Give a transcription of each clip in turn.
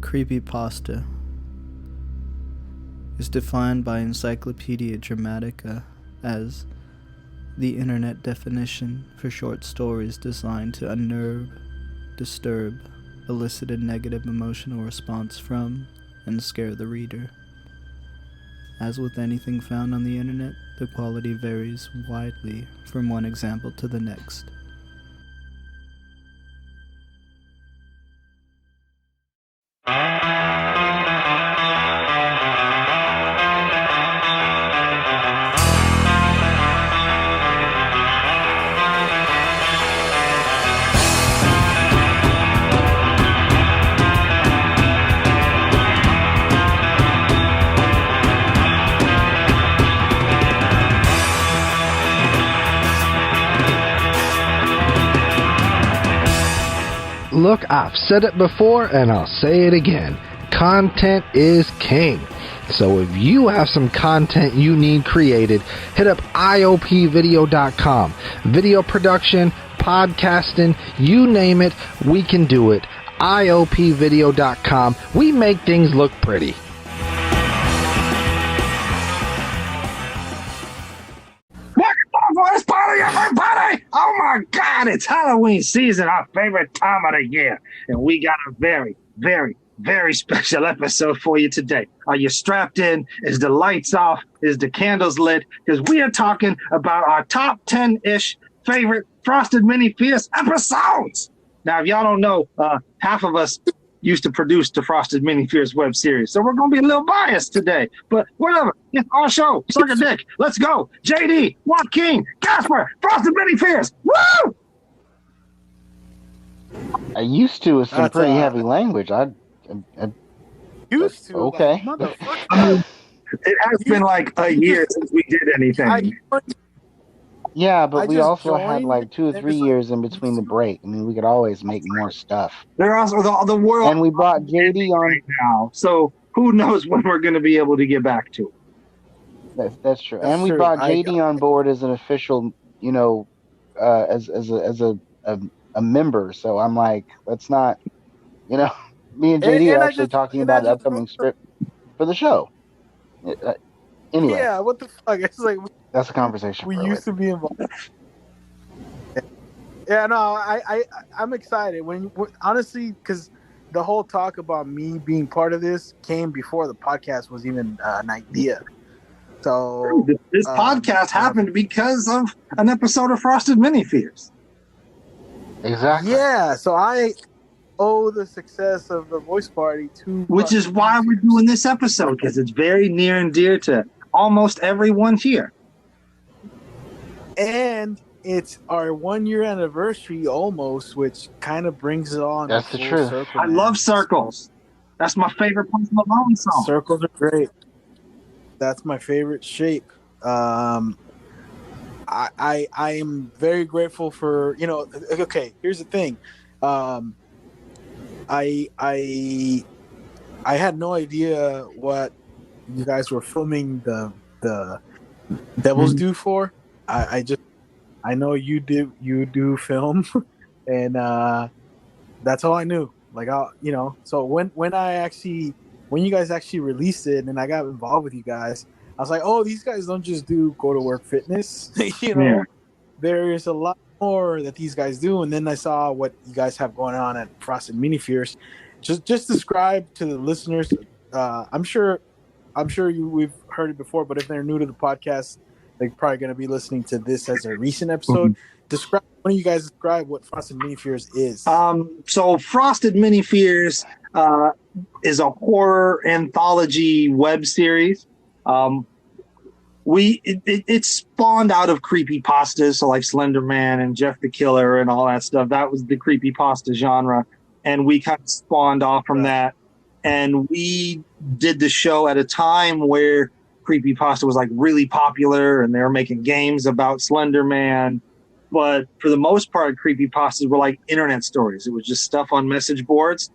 Creepypasta is defined by Encyclopedia Dramatica as the internet definition for short stories designed to unnerve, disturb, elicit a negative emotional response from, and scare the reader. As with anything found on the internet, the quality varies widely from one example to the next. Look, I've said it before and I'll say it again. Content is king. So if you have some content you need created, hit up iopvideo.com. Video production, podcasting, you name it, we can do it. iopvideo.com. We make things look pretty. Voice party, everybody! Oh my God, it's Halloween season, our favorite time of the year. And we got a very, very, very special episode for you today. Are you strapped in? Is the lights off? Is the candles lit? Because we are talking about our top 10-ish favorite Frosted Mini Fierce episodes. Now, if y'all don't know, half of us used to produce the Frosted Mini Fierce web series. So we're going to be a little biased today. But whatever. It's our show. Suck a dick. Let's go. JD, Joaquin, Casper, Frosted Mini Fierce. Woo! I used to with some pretty heavy language. I used to. Okay. Motherfucker. It has been like a year since we did anything. Yeah, but we just also had joined, like 2 or and 3 it's years in between the break. I mean, we could always make more stuff. They're also the world And we brought JD on. right now. So who knows when we're going to be able to get back to it. That's true. That's And we true. brought JD on board as an official, as a member. So I'm like, let's not, me and JD are actually talking about the upcoming script for the show. Anyway, Yeah, what the fuck? It's like that's a conversation. we for used to be involved. Yeah, no, I'm excited honestly, because the whole talk about me being part of this came before the podcast was even an idea. So This podcast happened because of an episode of Frosted Mini Fierce. Exactly. Yeah, so I owe the success of the voice party to Which is why we're doing this episode, because it's very near and dear to almost everyone here. And it's our 1 year anniversary almost, which kind of brings it on. That's the full truth. circle, I man. love circles. That's my favorite Post Malone song. Circles are great. That's my favorite shape. I am very grateful for, okay, here's the thing. I had no idea what you guys were filming the Devil's Due for. I know you do film, and that's all I knew. Like, so when you guys actually released it and I got involved with you guys, I was like, oh, these guys don't just do go to work fitness. Yeah. There is a lot more that these guys do. And then I saw what you guys have going on at Frosted Mini Fierce. Just describe to the listeners. I'm sure we've heard it before, but if they're new to the podcast, they're probably going to be listening to this as a recent episode. Why don't you guys describe what Frosted Mini Fierce is? So Frosted Mini Fierce is a horror anthology web series. It spawned out of creepypastas, so like Slender Man and Jeff the Killer and all that stuff. That was the creepypasta genre, and we kind of spawned off from that. And we did the show at a time where creepypasta was like really popular, and they were making games about Slender Man. But for the most part, creepypastas were like internet stories. It was just stuff on message boards.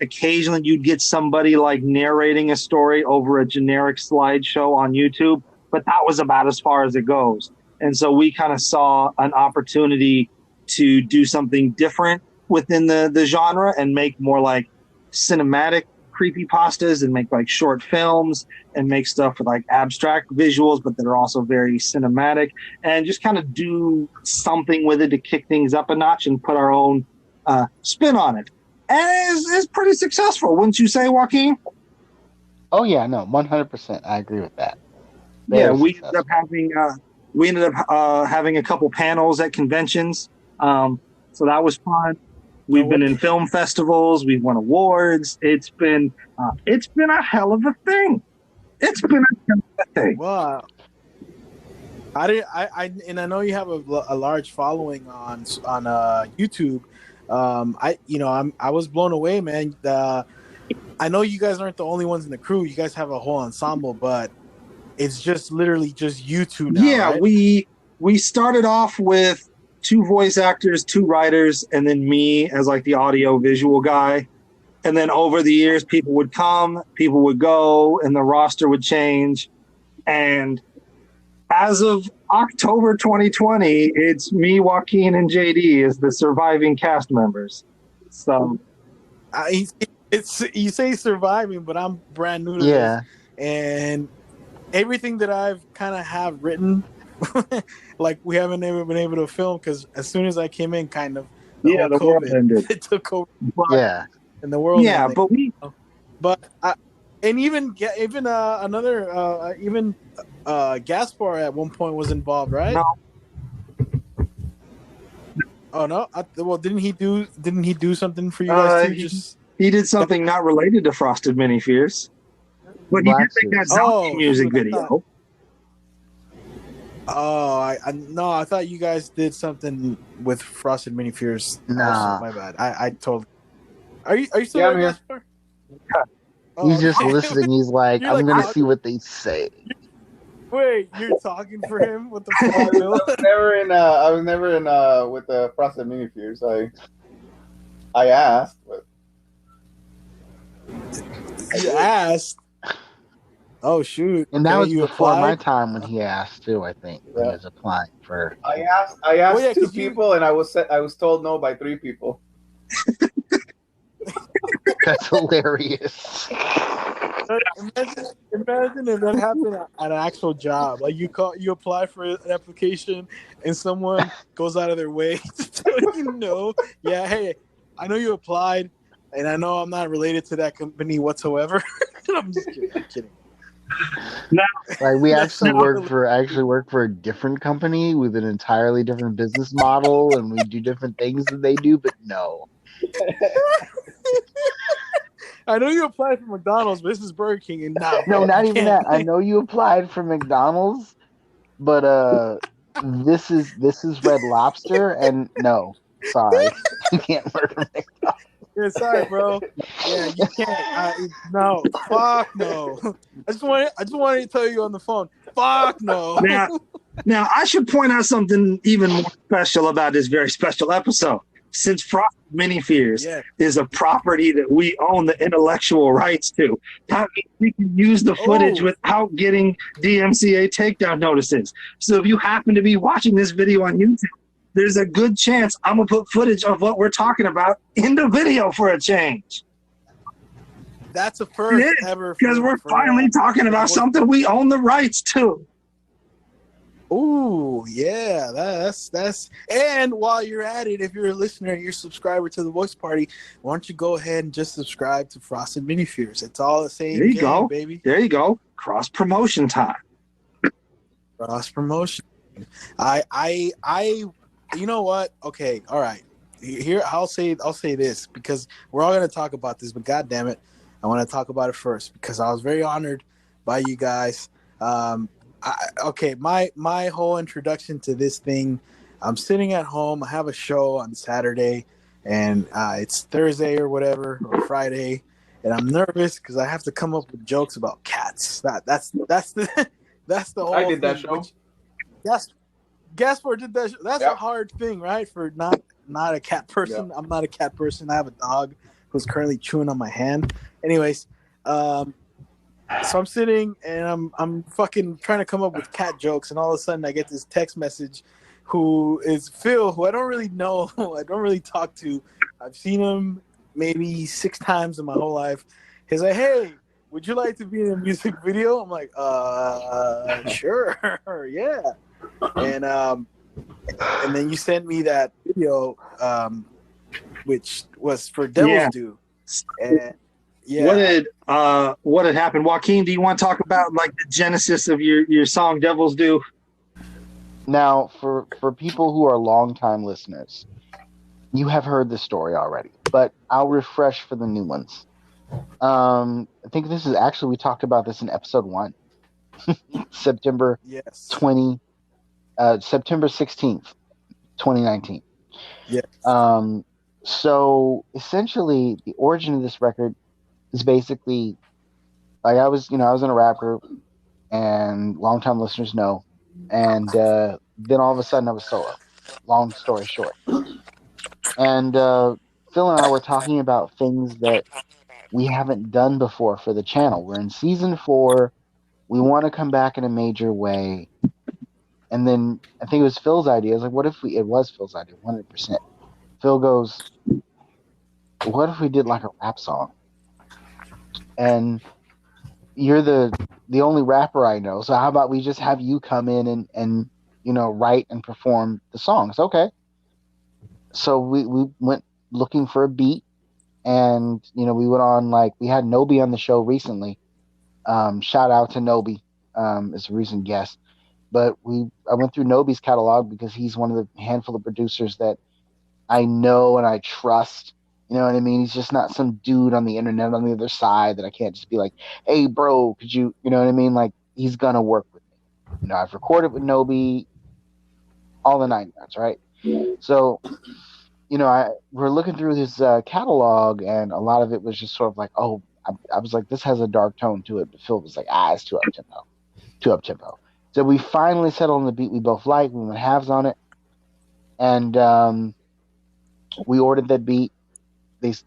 Occasionally you'd get somebody like narrating a story over a generic slideshow on YouTube, but that was about as far as it goes. And so we kind of saw an opportunity to do something different within the genre and make more like cinematic creepypastas and make like short films and make stuff with like abstract visuals, but that are also very cinematic, and just kind of do something with it to kick things up a notch and put our own spin on it. And it's pretty successful, wouldn't you say, Joaquin? Oh yeah, no, 100%. I agree with that. Yeah, we ended up having a couple panels at conventions, so that was fun. We've been in film festivals. We've won awards. It's been a hell of a thing. It's been a hell of a thing. Wow. I know you have a large following on YouTube. I was blown away, man. I know you guys aren't the only ones in the crew. You guys have a whole ensemble, but it's just literally just you two now. Yeah, right? we started off with 2 voice actors, 2 writers, and then me as like the audio visual guy. And then over the years, people would come, people would go, and the roster would change. And as of October 2020, it's me, Joaquin, and JD as the surviving cast members. So you say surviving, but I'm brand new to this. And everything that I've kind of have written, like we haven't ever been able to film because as soon as I came in, kind of the world ended. It took over. Yeah, and the world. Yeah, ended. but Gaspar at one point was involved, right? No. Oh no! Didn't he do something for you guys too? He did something not related to Frosted Mini Fears, but he did make that zombie music video. Oh, I thought you guys did something with Frosted Mini Fears. Nah, my bad. I totally. Are you still here? He's just listening. He's like, I'm gonna see what they say. Wait, you're talking for him? What the fuck? I was never in with the Frosted Mini Fears. I asked, but you asked. Oh shoot! And that was before my time when he asked too. I think he was applying for. I asked 2 people, and I was told no by 3 people. That's hilarious. Imagine if that happened at an actual job. Like you apply for an application, and someone goes out of their way to tell you no. Yeah, hey, I know you applied, and I know I'm not related to that company whatsoever. I'm just kidding. I'm kidding. No, like we actually work for a different company with an entirely different business model, and we do different things than they do. But no. I know you applied for McDonald's, but this is Burger King, and no, not even that. I know you applied for McDonald's, but this is Red Lobster, and no, sorry, you can't work for McDonald's. Yeah, sorry, bro. Yeah, you can't. No, fuck no. I just wanted to tell you on the phone. Fuck no. Now I should point out something even more special about this very special episode. Since Frosted Mini Fears is a property that we own the intellectual rights to, that means we can use the footage without getting DMCA takedown notices. So if you happen to be watching this video on YouTube, there's a good chance I'm going to put footage of what we're talking about in the video for a change. That's a first ever. Because we're finally talking about something we own the rights to. Ooh, yeah, that's. And while you're at it, if you're a listener, you're a subscriber to the Voice Party, why don't you go ahead and just subscribe to Frosted Mini Fears? It's all the same. There you go, baby. There you go. Cross promotion time. Cross promotion. I. You know what? Okay, all right. Here, I'll say this because we're all gonna talk about this, but God damn it, I want to talk about it first because I was very honored by you guys. My whole introduction to this thing, I'm sitting at home. I have a show on Saturday, and it's Thursday or whatever, or Friday, and I'm nervous because I have to come up with jokes about cats. That's the whole. I did that show. Gaspar did that. That's a hard thing, right? For not a cat person. Yeah. I'm not a cat person. I have a dog who's currently chewing on my hand. Anyways, so I'm sitting and I'm fucking trying to come up with cat jokes, and all of a sudden I get this text message, who is Phil, who I don't really know, I don't really talk to. I've seen him maybe 6 times in my whole life. He's like, "Hey, would you like to be in a music video?" I'm like, sure, yeah. And then you sent me that video, which was for Devil's Yeah. Due, and yeah. What had happened? Joaquin, do you want to talk about like the genesis of your song "Devils Do"? Now, for people who are longtime listeners, you have heard the story already, but I'll refresh for the new ones. I think this is actually, we talked about this in episode 1, September Yes. September 16th, 2019. Yes. So essentially, the origin of this record is basically like I was in a rap group, and longtime listeners know, and then all of a sudden I was solo. Long story short, and Phil and I were talking about things that we haven't done before for the channel. We're in season 4. We want to come back in a major way. And then I think it was Phil's idea. I was like, what if it was Phil's idea, 100%. Phil goes, what if we did like a rap song? And you're the only rapper I know. So how about we just have you come in and write and perform the songs? Okay. So we went looking for a beat, and we went on, like, we had Nobi on the show recently. Shout out to Nobi, as a recent guest. But I went through Nobi's catalog because he's one of the handful of producers that I know and I trust. You know what I mean? He's just not some dude on the internet on the other side that I can't just be like, hey, bro, could you know what I mean? Like, he's going to work with me. I've recorded with Nobi, all the 9 yards, right? So, we're looking through his catalog, and a lot of it was just sort of like, oh, I was like, this has a dark tone to it. But Phil was like, it's too up tempo. So we finally settled on the beat we both like. We went halves on it, and we ordered that beat.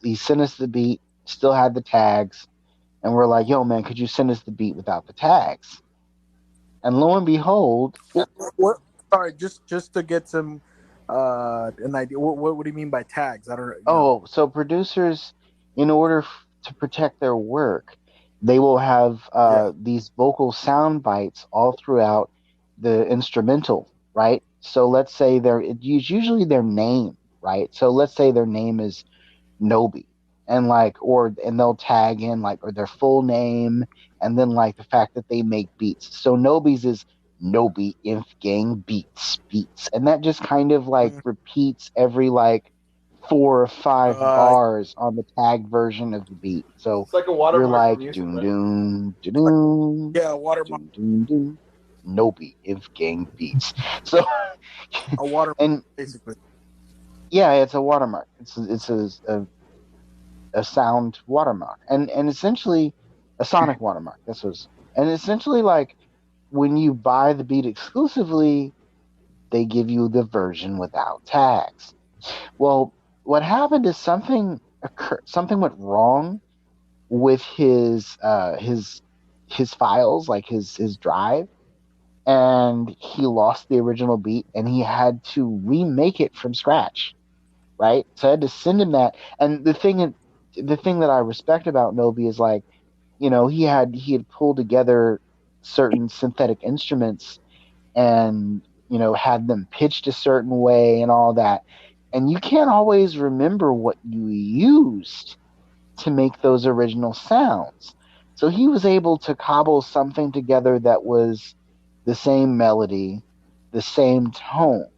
He sent us the beat, still had the tags, and we're like, yo, man, could you send us the beat without the tags? And lo and behold, What? Sorry, just to get some an idea. What do you mean by tags? I don't. So producers, in order to protect their work, they will have these vocal sound bites all throughout the instrumental, right? So let's say it's usually their name, right? So let's say their name is Nobi, and they'll tag in or their full name, and then the fact that they make beats. So Nobi's is Nobi Inf Gang beats, and that just kind of repeats every 4 or 5 bars on the tag version of the beat. So it's like a watermark, you're like, music, doom, right? doom, doom, Yeah, watermark. Doom, doom, Nobi Inf Gang beats. So A watermark, and basically. Yeah, it's a watermark. It's a sound watermark, and essentially a sonic watermark. And essentially, when you buy the beat exclusively, they give you the version without tags. Well, what happened is something went wrong with his files, his drive, and he lost the original beat, and he had to remake it from scratch. Right? So I had to send him that. And the thing that I respect about Nobi is he had pulled together certain synthetic instruments, and had them pitched a certain way and all that. And you can't always remember what you used to make those original sounds. So he was able to cobble something together that was the same melody, the same tone.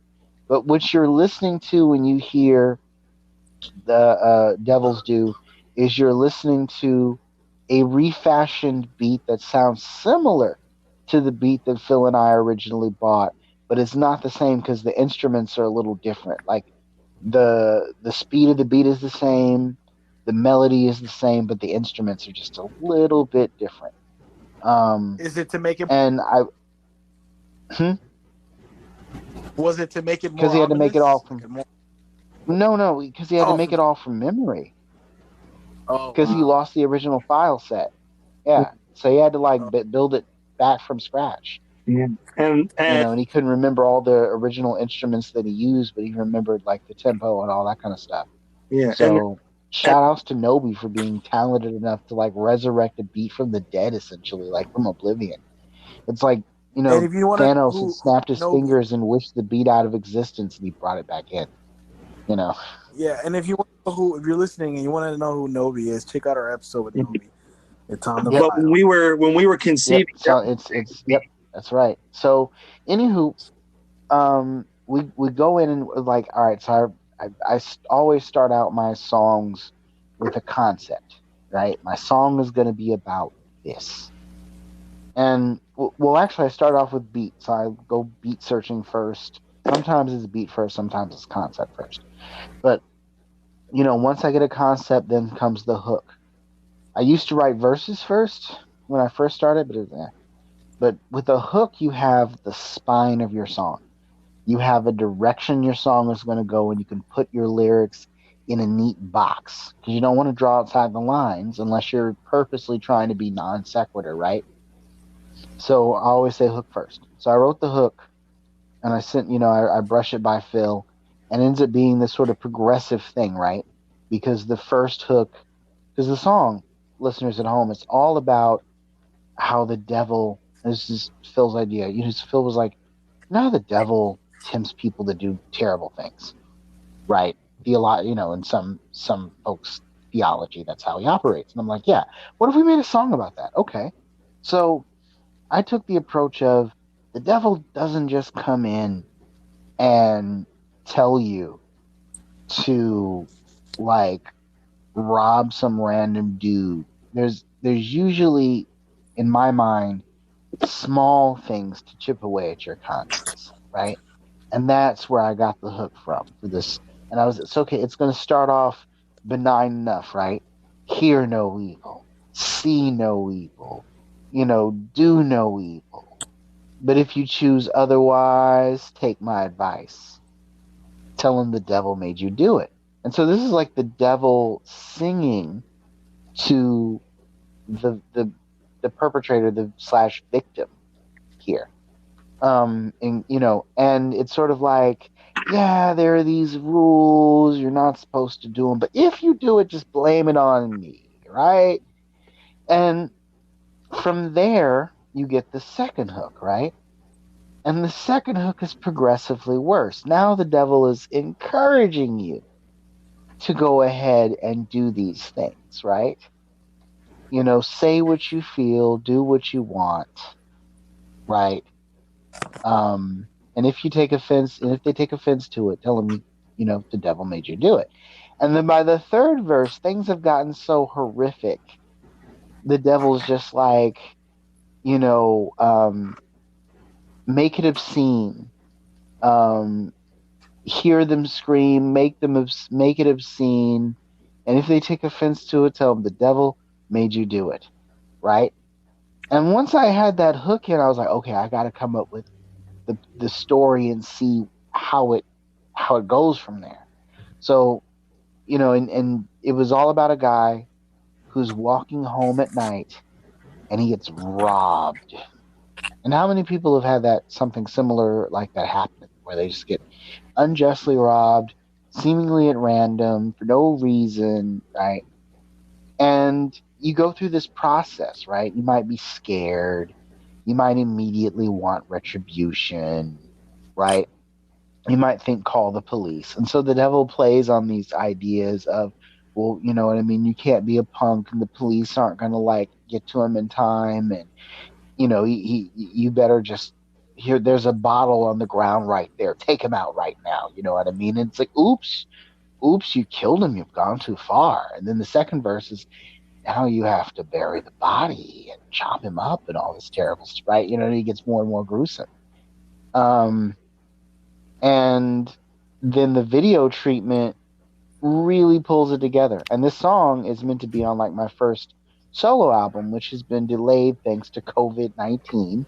But what you're listening to when you hear the Devils Do is you're listening to a refashioned beat that sounds similar to the beat that Phil and I originally bought, but it's not the same because the instruments are a little different. The speed of the beat is the same, the melody is the same, but the instruments are just a little bit different. Is it to make it? And I. Was it to make it more? Because he had to make it all from. More... No, because he had to make it all from memory. Oh, because he lost the original file set. Yeah, so he had to build it back from scratch. Yeah, and and he couldn't remember all the original instruments that he used, but he remembered the tempo and all that kind of stuff. Yeah, so shout outs to Nobi for being talented enough to like resurrect a beat from the dead, essentially, like from Oblivion. It's like, And if you want to Thanos had who snapped his Nobi, fingers and wished the beat out of existence, and he brought it back in. yeah, and if you want to know who, if you're listening and you want to know who Nobi is, check out our episode with Nobi. It's on the Yep. But when we were conceiving, Yep. So it's yep. That's right. So, anywho, we go in and like, all right. So I always start out my songs with a concept, right? My song is going to be about this. And well, actually, I start off with beat. So I go beat searching first. Sometimes it's beat first, sometimes it's concept first. But once I get a concept, then comes the hook. I used to write verses first when I first started, but with a hook, you have the spine of your song. You have a direction your song is going to go, and you can put your lyrics in a neat box because you don't want to draw outside the lines unless you're purposely trying to be non sequitur, right? So I always say hook first. So I wrote the hook, and I sent, I brush it by Phil, and it ends up being this sort of progressive thing, right? Because the first hook, because the song, listeners at home, it's all about how the devil, this is Phil's idea. Phil was like, the devil tempts people to do terrible things, right? In some folks' theology, that's how he operates. And I'm like, yeah, what if we made a song about that? Okay. So I took the approach of the devil doesn't just come in and tell you to like rob some random dude. There's usually, in my mind, small things to chip away at your conscience, right? And that's where I got the hook from for this. And it's okay, it's going to start off benign enough, right? Hear no evil, see no evil, do no evil. But if you choose otherwise, take my advice. Tell him the devil made you do it. And so this is like the devil singing to the perpetrator, the slash victim here. And it's sort of like, yeah, there are these rules, you're not supposed to do them, but if you do it, just blame it on me, right? And from there, you get the second hook, right? And the second hook is progressively worse. Now the devil is encouraging you to go ahead and do these things, right? Say what you feel, do what you want, right? And if they take offense to it, tell them, the devil made you do it. And then by the third verse, things have gotten so horrific. The devil's just like, make it obscene. Hear them scream, make it obscene. And if they take offense to it, tell them the devil made you do it, right? And once I had that hook in, I was like, okay, I got to come up with the story and see how it goes from there. So, and it was all about a guy who's walking home at night and he gets robbed. And how many people have had something similar like that happen, where they just get unjustly robbed, seemingly at random, for no reason, right? And you go through this process, right? You might be scared. You might immediately want retribution, right? You might think, call the police. And so the devil plays on these ideas of, well, you know what I mean? You can't be a punk and the police aren't going to like get to him in time. And, you better just, here, there's a bottle on the ground right there. Take him out right now. You know what I mean? And it's like, oops, you killed him. You've gone too far. And then the second verse is, now you have to bury the body and chop him up and all this terrible stuff, right? He gets more and more gruesome. And then the video treatment really pulls it together. And this song is meant to be on like my first solo album, which has been delayed thanks to COVID-19,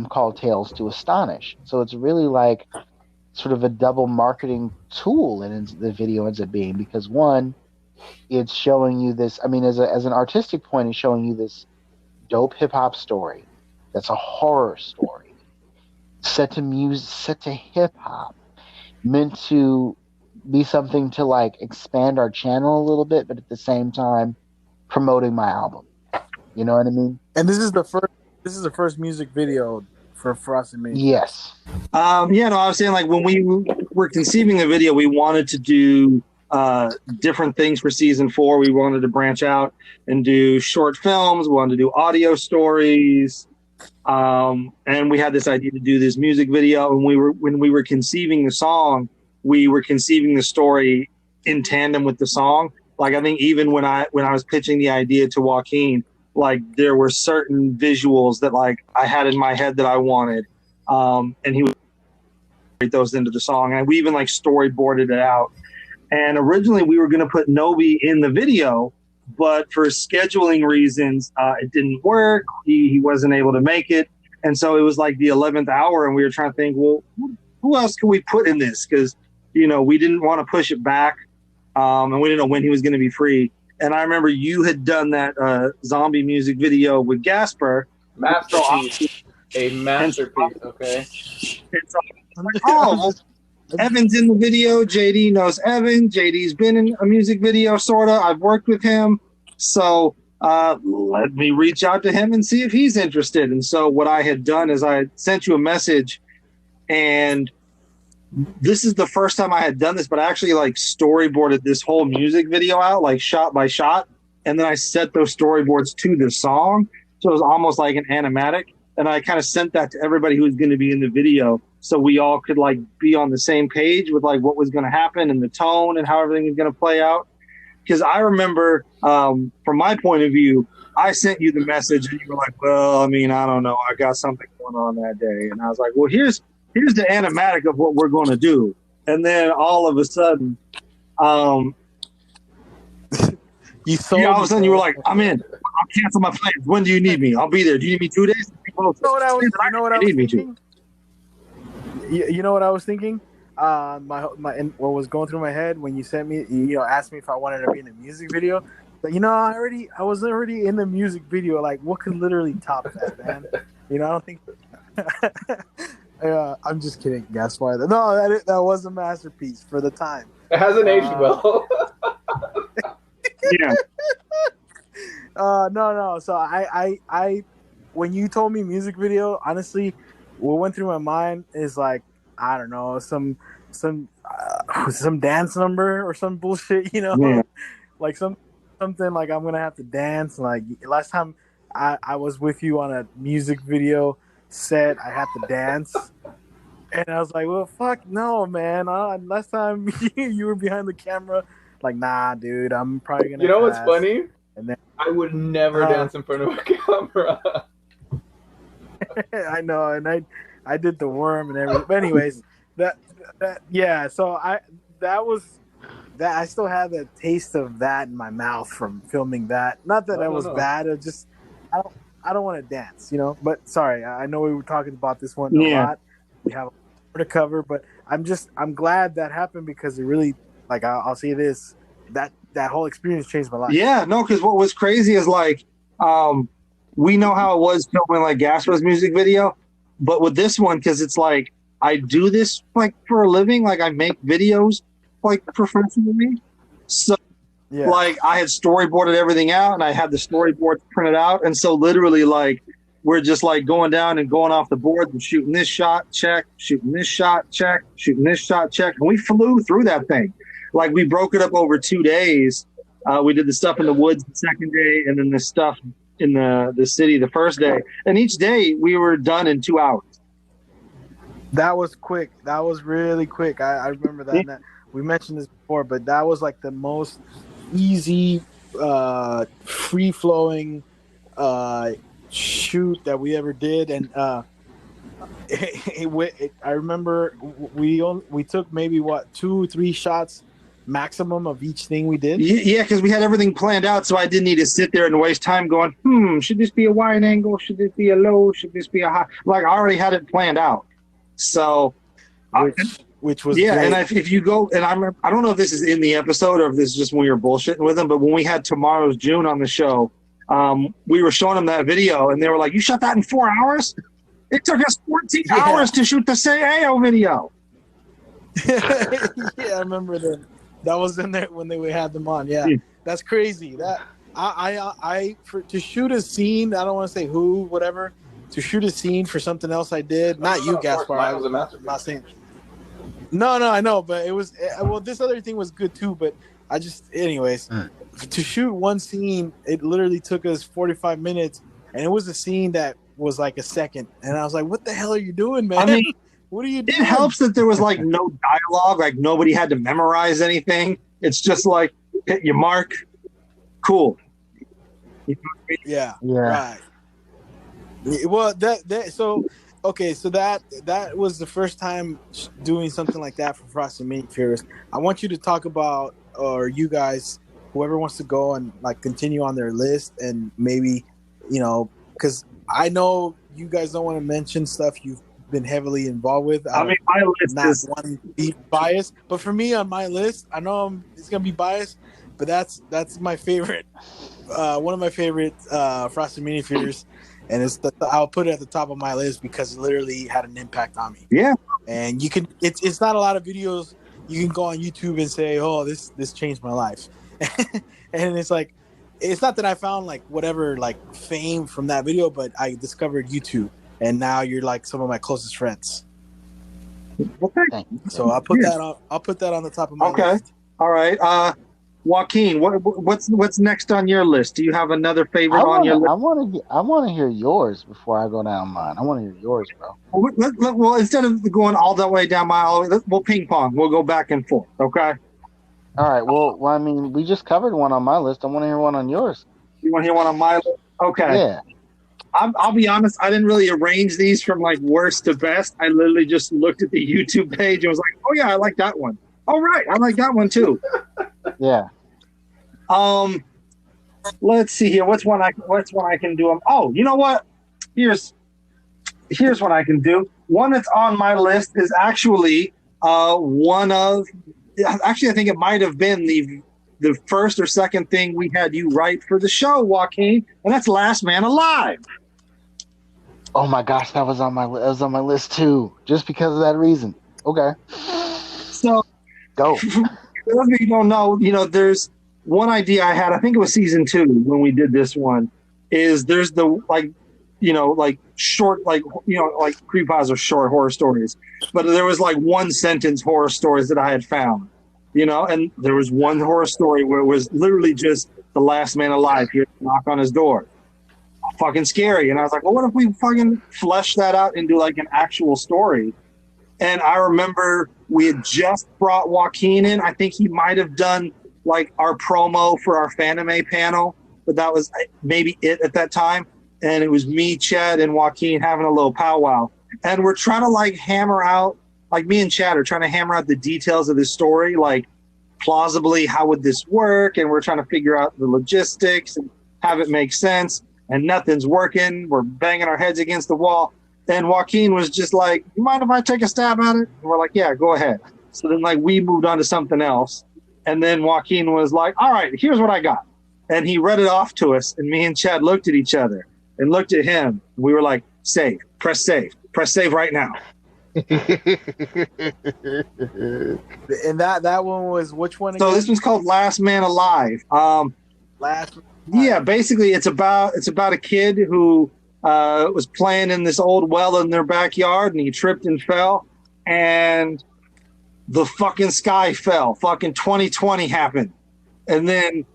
called Tales to Astonish. So it's really like sort of a double marketing tool, and the video ends up being, because one, it's showing you this, I mean, as an artistic point, it's showing you this dope hip hop story that's a horror story set to hip hop, meant to be something to like expand our channel a little bit, but at the same time promoting my album. You know what I mean? And this is the first music video for Frosted Mini. Yes. Yeah, no, I was saying like when we were conceiving the video, we wanted to do different things for season 4. We wanted to branch out and do short films. We wanted to do audio stories. And we had this idea to do this music video. And when we were conceiving the song, we were conceiving the story in tandem with the song. Like I think even when I was pitching the idea to Joaquin, like there were certain visuals that like I had in my head that I wanted. And he would write those into the song. And we even like storyboarded it out. And originally we were going to put Nobi in the video, but for scheduling reasons, it didn't work. He wasn't able to make it. And so it was like the 11th hour and we were trying to think, well, who else can we put in this? Because, you know, we didn't want to push it back. And we didn't know when he was going to be free. And I remember you had done that zombie music video with Gasper. Masterpiece. A masterpiece, okay? And so I was like, oh, Evan's in the video. JD knows Evan. JD's been in a music video, sort of. I've worked with him. So let me reach out to him and see if he's interested. And so what I had done is I sent you a message, and this is the first time I had done this, but I actually like storyboarded this whole music video out, like shot by shot. And then I set those storyboards to the song. So it was almost like an animatic. And I kind of sent that to everybody who was going to be in the video. So we all could like be on the same page with like what was going to happen and the tone and how everything was going to play out. Because I remember from my point of view, I sent you the message and you were like, well, I mean, I don't know. I got something going on that day. And I was like, well, here's the animatic of what we're going to do. And then all of a sudden, all of a sudden you were like, I'm in. I'll cancel my plans. When do you need me? I'll be there. Do you need me 2 days? You know what I was thinking? You know what I was thinking? What was going through my head when you sent me, asked me if I wanted to be in a music video. But I was already in the music video. Like, what could literally top that, man? I don't think. I'm just kidding, Gaspar. No, that was a masterpiece for the time. It hasn't aged well. Yeah. No. So I, when you told me music video, honestly, what went through my mind is like, I don't know, some dance number or some bullshit, Yeah. like something like I'm gonna have to dance. Like last time I was with you on a music video set, I had to dance, and I was like, well, fuck no, man. Last time you were behind the camera, like, nah, dude, I'm probably gonna. You know what's funny? And then I would never dance in front of a camera. I know, and I did the worm and everything. But anyways, yeah. So I still have the taste of that in my mouth from filming that. Not that was bad. It just I don't want to dance, But sorry, I know we were talking about this one a lot. We have more to cover, but I'm glad that happened because it really, like, I'll say this, that whole experience changed my life. Yeah, no, because what was crazy is like, we know how it was filming like Gaspar's music video, but with this one, because it's like I do this like for a living, like I make videos like professionally, so like I had storyboarded everything out and I had the storyboards printed out, and so literally like we're just like going down and going off the board and shooting this shot, check, shooting this shot, check, shooting this shot, check, and we flew through that thing. Like we broke it up over 2 days. We did the stuff in the woods the second day, and then the stuff in the city the first day. And each day we were done in 2 hours. That was quick. That was really quick. I remember that. And we mentioned this before, but that was like the most easy, free-flowing shoot that we ever did. And I remember we took maybe 2-3 shots maximum of each thing we did. Yeah, because we had everything planned out, so I didn't need to sit there and waste time going, should this be a wide angle? Should this be a low? Should this be a high? Like I already had it planned out. So, which was great. And if you go, and I don't know if this is in the episode or if this is just when we were bullshitting with them, but when we had Tomorrow's June on the show, we were showing them that video, and they were like, "You shot that in 4 hours? It took us 14 hours to shoot the CAO video." Yeah, I remember that. That was in there when they had them on. Yeah, that's crazy. That to shoot a scene. I don't want to say who, whatever. To shoot a scene for something else I did. Not you, Of course, Gaspar. mine was a I'm masterpiece. not saying. No, I know, but it was well. This other thing was good too, but I just, anyways, to shoot one scene, it literally took us 45 minutes, and it was a scene that was like a second, and I was like, "What the hell are you doing, man? I mean, What are you it doing?" helps that there was like no dialogue, like nobody had to memorize anything. It's just like hit your mark, cool. Yeah, Yeah. right. Well, that so okay, so that was the first time doing something like that for Frost and Mini Furious. I want you to talk about, or you guys, whoever wants to go and like continue on their list, and maybe, because I know you guys don't want to mention stuff you've been heavily involved with. I mean, my list Not is wanting to be biased, but for me on my list, I know it's gonna be biased, but that's my favorite. One of my favorite Frost and Mini Furious. And I'll put it at the top of my list because it literally had an impact on me. Yeah. And you can, it's not a lot of videos you can go on YouTube and say, "Oh, this changed my life." And it's like, it's not that I found like whatever like fame from that video, but I discovered YouTube, and now you're like some of my closest friends. Okay. So I'll put that on. I'll put that on the top of my list. All right. Joaquin, what's next on your list? Do you have another favorite on your list? I want to hear yours before I go down mine. I want to hear yours, bro. Well, instead of going all the way down we'll ping pong. We'll go back and forth. Okay. All right. Well, I mean, we just covered one on my list. I want to hear one on yours. You want to hear one on my list? Okay. Yeah. I'll be honest. I didn't really arrange these from like worst to best. I literally just looked at the YouTube page and was like, "Oh yeah, I like that one. All right, I like that one too." Yeah. Let's see here. What's one I can do? Oh, you know what? Here's what I can do. One that's on my list is actually one of. Actually, I think it might have been the first or second thing we had you write for the show, Joaquin, and that's Last Man Alive. Oh my gosh, that was on my list too, just because of that reason. Okay. So go. For those of you who don't know, there's one idea I had. I think it was season 2 when we did this one. Is there's the short, creepypasta or short horror stories, but there was like one sentence horror stories that I had found, and there was one horror story where it was literally just the last man alive here, knock on his door, fucking scary. And I was like, well, what if we fucking flesh that out into like an actual story? And I remember we had just brought Joaquin in. I think he might have done like our promo for our Fanime panel, but that was maybe it at that time. And it was me, Chad, and Joaquin having a little powwow. And we're trying to like hammer out, like me and Chad are trying to hammer out the details of this story, like plausibly how would this work? And we're trying to figure out the logistics and have it make sense. And nothing's working. We're banging our heads against the wall. And Joaquin was just like, "You mind if I take a stab at it?" And we're like, "Yeah, go ahead." So then like we moved on to something else. And then Joaquin was like, "All right, here's what I got." And he read it off to us. And me and Chad looked at each other and looked at him. We were like, "Save, press save right now." And that one was which one again? So this one's called Last Man Alive. Last. Yeah, basically it's about a kid who was playing in this old well in their backyard, and he tripped and fell, and the fucking sky fell. Fucking 2020 happened, and then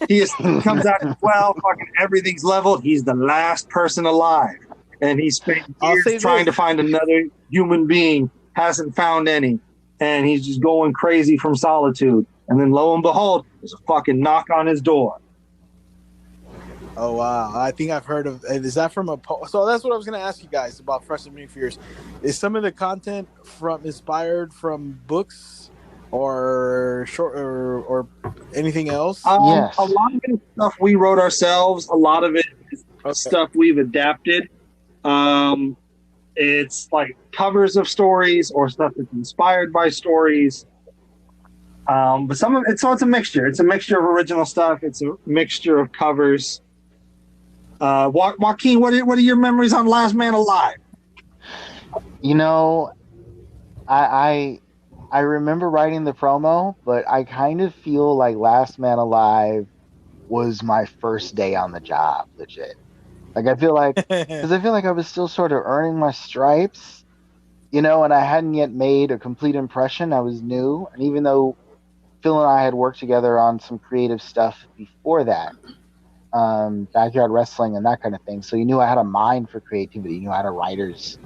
he just comes out as well. Fucking everything's leveled. He's the last person alive, and he spent years trying to find another human being. Hasn't found any, and he's just going crazy from solitude. And then lo and behold, there's a fucking knock on his door. Oh wow! I think I've heard of. Is that from a? So that's what I was going to ask you guys about Fresh and New Fears. Is some of the content inspired from books, or short, or anything else? Yes. A lot of it is stuff we wrote ourselves. A lot of it is stuff we've adapted. It's like covers of stories or stuff that's inspired by stories. But some of it, so it's a mixture. It's a mixture of original stuff. It's a mixture of covers. Joaquin, what are your memories on Last Man Alive? I I remember writing the promo, but I kind of feel like Last Man Alive was my first day on the job, legit. Like I feel like because I feel like I was still sort of earning my stripes, and I hadn't yet made a complete impression. I was new, and even though Phil and I had worked together on some creative stuff before that, backyard wrestling and that kind of thing, so you knew I had a mind for creativity. You knew I had a writer's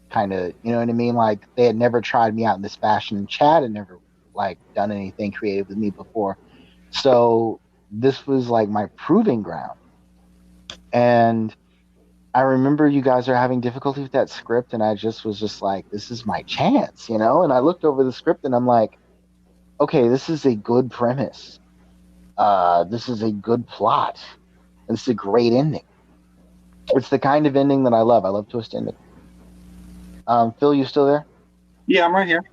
kind of, you know what I mean? Like they had never tried me out in this fashion, and Chad had never like done anything creative with me before. So this was like my proving ground. And I remember you guys are having difficulty with that script, and I was just like, this is my chance, And I looked over the script and I'm like, okay, this is a good premise. This is a good plot. This is a great ending. It's the kind of ending that I love. I love twist ending. Phil, you still there? Yeah, I'm right here.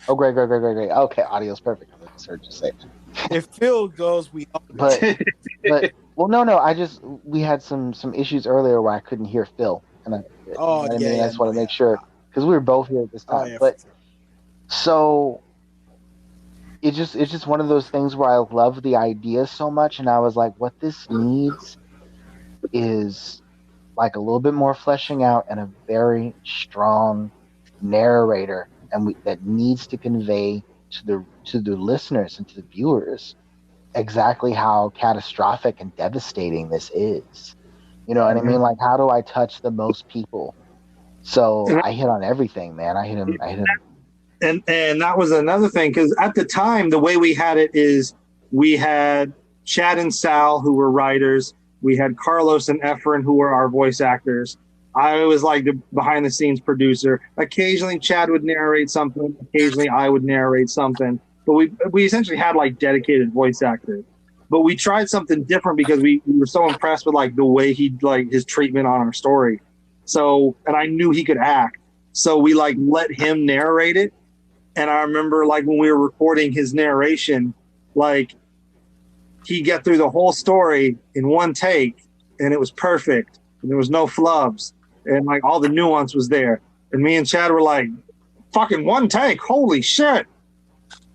Oh, great. Okay, audio's perfect. I just heard you say that. If Phil goes, we all but well, no. We had some issues earlier where I couldn't hear Phil, and I just want to make sure because we were both here at this time. yeah. But so it's just one of those things where I love the idea so much, and I was like, what this needs is like a little bit more fleshing out and a very strong narrator, and that needs to convey to the listeners and to the viewers exactly how catastrophic and devastating this is. You know what I mean? Like, how do I touch the most people? So I hit on everything, man. I hit him. And that was another thing, because at the time, the way we had it is we had Chad and Sal, who were writers. We had Carlos and Efren, who were our voice actors. I was like the behind-the-scenes producer. Occasionally, Chad would narrate something. Occasionally, I would narrate something. But we essentially had like dedicated voice actors. But we tried something different because we were so impressed with like the way he like his treatment on our story. So, and I knew he could act. So we like let him narrate it. And I remember like when we were recording his narration, like he'd get through the whole story in one take, and it was perfect. And there was no flubs, and like all the nuance was there. And me and Chad were like, fucking one take, holy shit.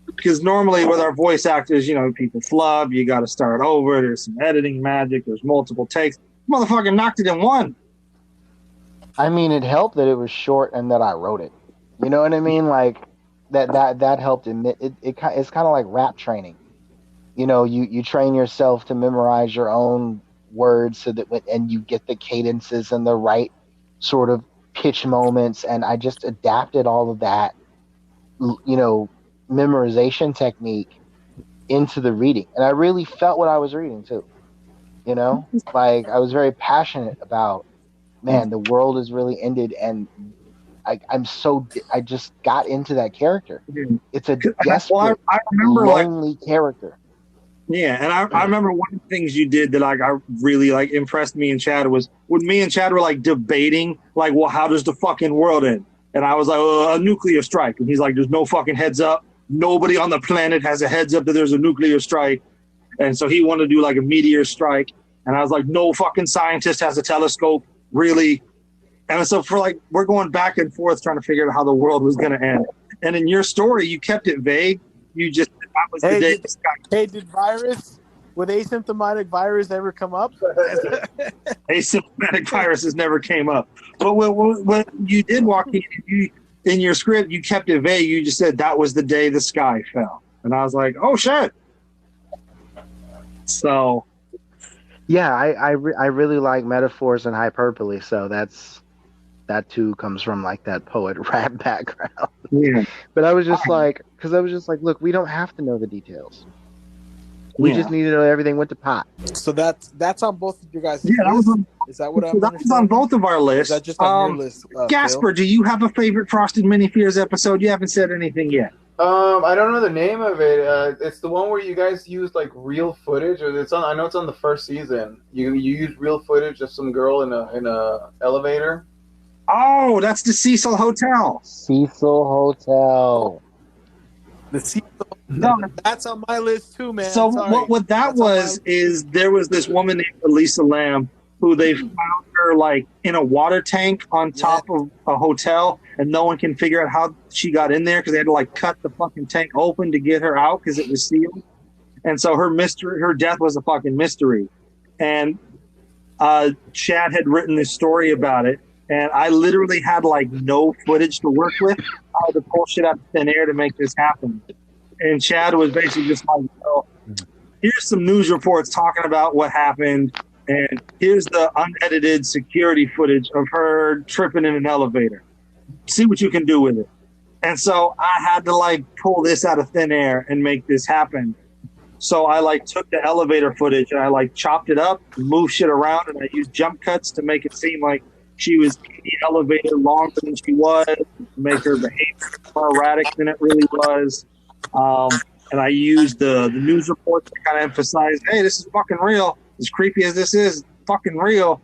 Because normally with our voice actors, people flub, you got to start over, there's some editing magic, there's multiple takes. Motherfucker knocked it in one. I mean, it helped that it was short and that I wrote it. You know what I mean? Like that helped. It's kind of like rap training. You train yourself to memorize your own words so that and you get the cadences and the right sort of pitch moments. And I just adapted all of that, memorization technique into the reading. And I really felt what I was reading too. Like I was very passionate about, man, the world has really ended, and I just got into that character. It's a desperate, lonely character. Yeah, and I remember one of the things you did that like I really like impressed me and Chad was when me and Chad were like debating, like, well, how does the fucking world end? And I was like, a nuclear strike. And he's like, there's no fucking heads up. Nobody on the planet has a heads up that there's a nuclear strike. And so he wanted to do like a meteor strike. And I was like, no fucking scientist has a telescope, really. And so for like, we're going back and forth trying to figure out how the world was going to end. And in your story, you kept it vague. You just, that was the day the sky. Would asymptomatic virus ever come up? Asymptomatic viruses never came up. But when you did walk in your script, you kept it vague. You just said that was the day the sky fell. And I was like, oh, shit. So. Yeah, I really like metaphors and hyperbole. So that too comes from like that poet rap background. Yeah. But I was just like, look, we don't have to know the details. We just need to know everything went to pot. So that's on both of your guys' lists? Is that what I'm that was on both of our lists. Is that just on your list? Gasper, do you have a favorite Frosted Mini Fears episode? You haven't said anything yet. I don't know the name of it. It's the one where you guys used like real footage, or I know it's on the first season. You used real footage of some girl in a elevator. Oh, that's the Cecil Hotel. Cecil Hotel. The Cecil. That's on my list too, man. So what that was is there was this woman named Elisa Lamb who they found her like in a water tank on top of a hotel, and no one can figure out how she got in there because they had to like cut the fucking tank open to get her out because it was sealed. And so her death was a fucking mystery. And Chad had written this story about it, and I literally had like no footage to work with. I had to pull shit out of thin air to make this happen. And Chad was basically just like, here's some news reports talking about what happened, and here's the unedited security footage of her tripping in an elevator. See what you can do with it. And so I had to like pull this out of thin air and make this happen. So I like took the elevator footage and I like chopped it up, moved shit around, and I used jump cuts to make it seem like she was in the elevator longer than she was, to make her behavior more erratic than it really was. And I used the news reports to kind of emphasize, hey, this is fucking real. As creepy as this is, fucking real.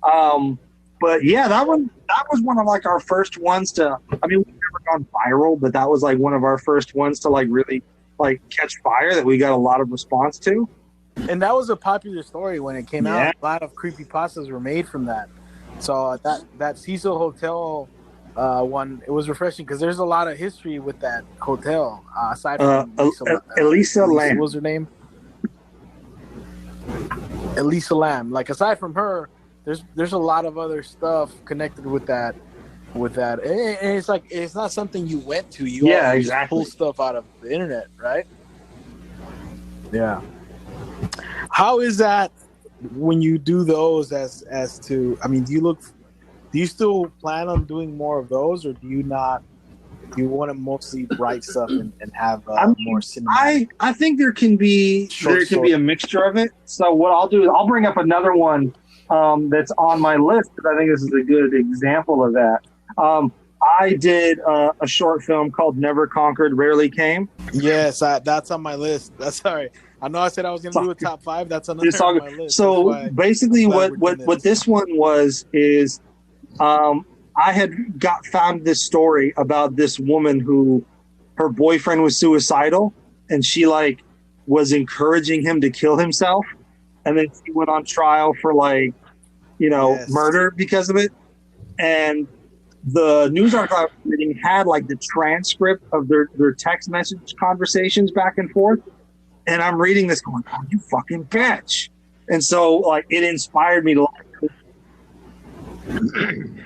But yeah, that was one of like our first ones to, I mean, we've never gone viral, but that was like one of our first ones to like really like catch fire that we got a lot of response to. And that was a popular story when it came out. A lot of creepypastas were made from that. So that Cecil Hotel one, it was refreshing because there's a lot of history with that hotel. Aside from Elisa Lam. What was her name? Elisa Lam. Like aside from her, there's a lot of other stuff connected with that. And it's like it's not something you went to. You exactly pull stuff out of the internet, right? Yeah. How is that when you do those? As to, I mean, do you still plan on doing more of those, or do you not? Do you want to mostly write stuff and have more cinematic? I think there can be a mixture of it. So what I'll do is I'll bring up another one that's on my list because I think this is a good example of that. I did a short film called Never Conquered, Rarely Came. Yes, that's on my list. That's sorry. I know I said I was going to do a top 5. That's another on my list. So basically what this one was is I had found this story about this woman who her boyfriend was suicidal and she like was encouraging him to kill himself. And then she went on trial for like, murder because of it. And the news article I was reading had like the transcript of their text message conversations back and forth. And I'm reading this going, oh, you fucking bitch. And so like it inspired me to like,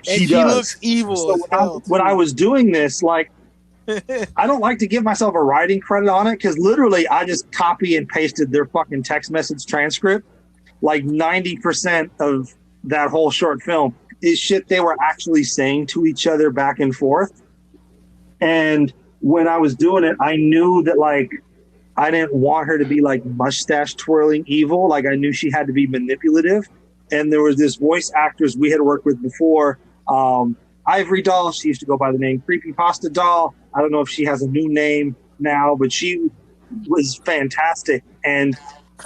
she looks evil. So when I was doing this, like, I don't like to give myself a writing credit on it because literally I just copy and pasted their fucking text message transcript. Like 90% of that whole short film is shit they were actually saying to each other back and forth. And when I was doing it, I knew that like I didn't want her to be like mustache twirling evil. Like I knew she had to be manipulative. And there was this voice actress we had worked with before, Ivory Doll. She used to go by the name Creepypasta Doll. I don't know if she has a new name now, but she was fantastic. And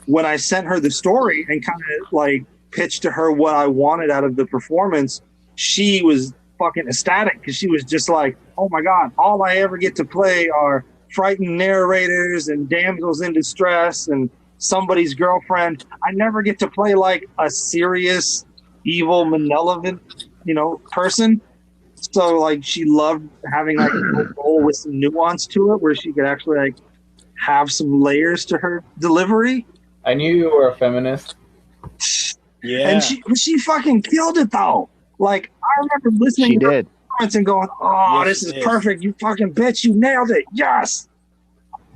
when I sent her the story and kind of like pitched to her what I wanted out of the performance, she was fucking ecstatic because she was just like, oh my God, all I ever get to play are frightened narrators and damsels in distress and somebody's girlfriend. I never get to play like a serious, evil, malevolent, person. So like she loved having like a role with some nuance to it where she could actually like have some layers to her delivery. I knew you were a feminist. Yeah. And she fucking killed it though. Like I remember listening to her performance and going, oh, yes, this is perfect. You fucking bitch, you nailed it. Yes.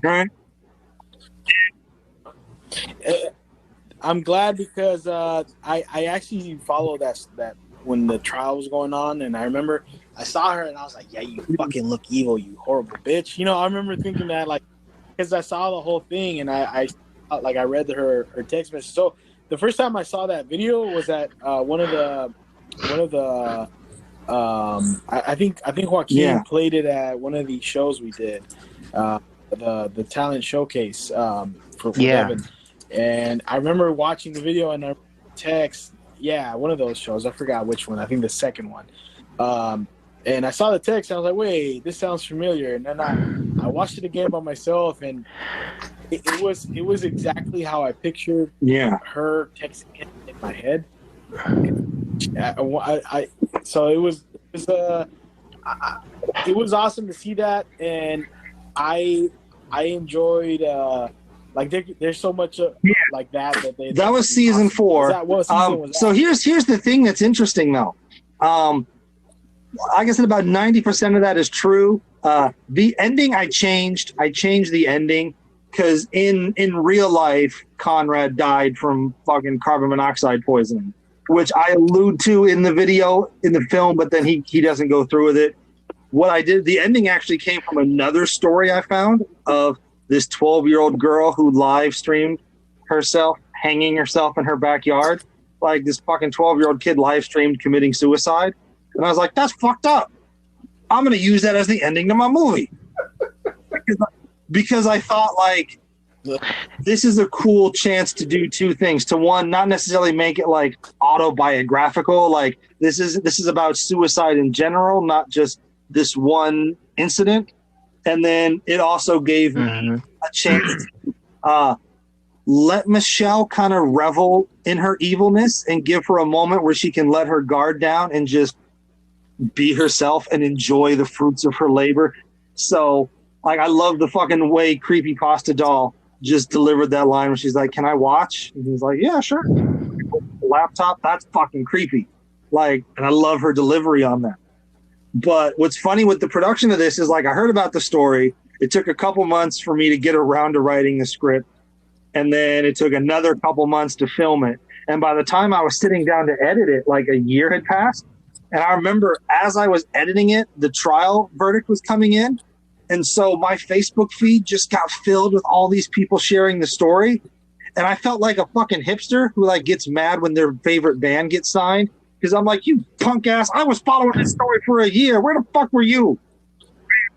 Right. I'm glad because I actually followed that when the trial was going on, and I remember I saw her and I was like, yeah, you fucking look evil, you horrible bitch. I remember thinking that like because I saw the whole thing and I read her text message. So the first time I saw that video was at one of the I think Joaquin played it at one of the shows we did, the talent showcase for Devin. And I remember watching the video and I text, one of those shows. I forgot which one. I think the second one. And I saw the text. And I was like, wait, this sounds familiar. And then I watched it again by myself, and it was exactly how I pictured her texting in my head. So it was awesome to see that, and I enjoyed like there's so much like that that was season awesome. 4. What season was that? So here's the thing that's interesting though. Like I said, about 90% of that is true. The ending I changed the ending because in real life Conrad died from fucking carbon monoxide poisoning, which I allude to in the video in the film, but then he doesn't go through with it. What I did, the ending actually came from another story I found of this 12-year-old girl who live streamed herself hanging herself in her backyard. Like this fucking 12-year-old kid live streamed committing suicide. And I was like, that's fucked up. I'm going to use that as the ending to my movie. Because I thought, like, this is a cool chance to do two things. To one, not necessarily make it like autobiographical. Like this is about suicide in general, not just this one incident. And then it also gave me a chance to let Michelle kind of revel in her evilness and give her a moment where she can let her guard down and just be herself and enjoy the fruits of her labor. So, like, I love the fucking way Creepypasta Doll just delivered that line where she's like, "Can I watch?" And he's like, "Yeah, sure." Laptop, that's fucking creepy. Like, and I love her delivery on that. But what's funny with the production of this is, like, I heard about the story. It took a couple months for me to get around to writing the script. And then it took another couple months to film it. And by the time I was sitting down to edit it, like a year had passed. And I remember as I was editing it, the trial verdict was coming in. And so my Facebook feed just got filled with all these people sharing the story. And I felt like a fucking hipster who like gets mad when their favorite band gets signed. Because I'm like, you punk ass, I was following this story for a year. Where the fuck were you?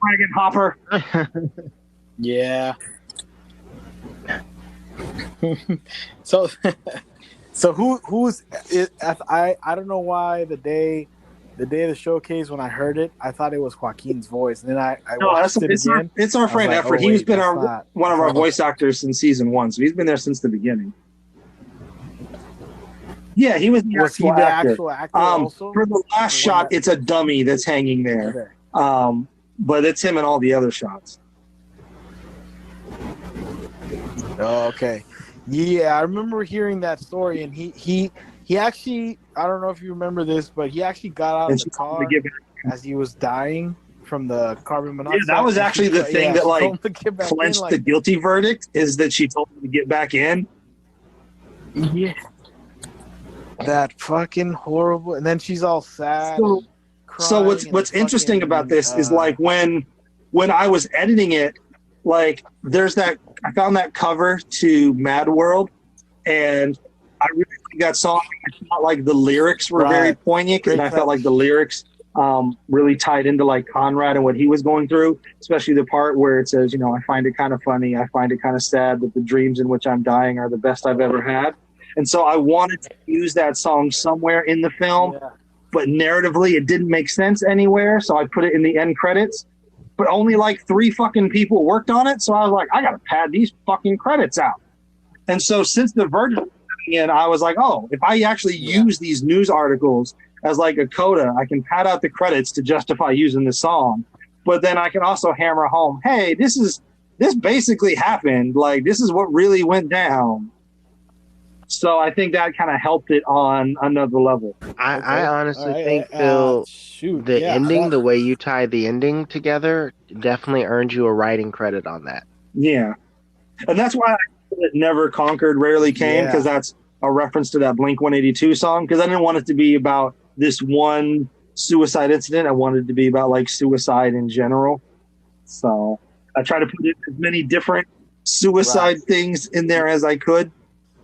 Wagon hopper. Yeah. so who's it? I don't know why the day of the showcase when I heard it, I thought it was Joaquin's voice, and then I watched it again. It's our friend Effort. He's been one of our voice actors since season 1, so he's been there since the beginning. Yeah, he was the actual actor also? For the last shot, it's a dummy that's hanging there. Okay. But it's him in all the other shots. Oh, okay. Yeah, I remember hearing that story, and he actually, I don't know if you remember this, but he actually got out of the car as he was dying from the carbon monoxide. Yeah, that was actually the thing that like clenched the guilty verdict, is that she told him to get back in. Yeah. That fucking horrible, and then she's all sad. So what's interesting about this is like when I was editing it, like there's that, I found that cover to Mad World, and I really like that song. I felt like the lyrics were very poignant, and I felt like the lyrics really tied into like Conrad and what he was going through, especially the part where it says, you know, I find it kind of funny, I find it kind of sad that the dreams in which I'm dying are the best I've ever had. And so I wanted to use that song somewhere in the film, but narratively it didn't make sense anywhere, so I put it in the end credits. But only like 3 fucking people worked on it, so I was like, I gotta pad these fucking credits out. And so since the verdict was coming in, I was like, oh, if I actually use these news articles as like a coda, I can pad out the credits to justify using the song. But then I can also hammer home, hey, this basically happened. Like, this is what really went down. So I think that kind of helped it on another level. I honestly think, Phil, the way you tie the ending together definitely earned you a writing credit on that. Yeah. And that's why it Never Conquered, Rarely Came, because that's a reference to that Blink-182 song, because I didn't want it to be about this one suicide incident. I wanted it to be about like suicide in general. So I try to put as many different suicide things in there as I could.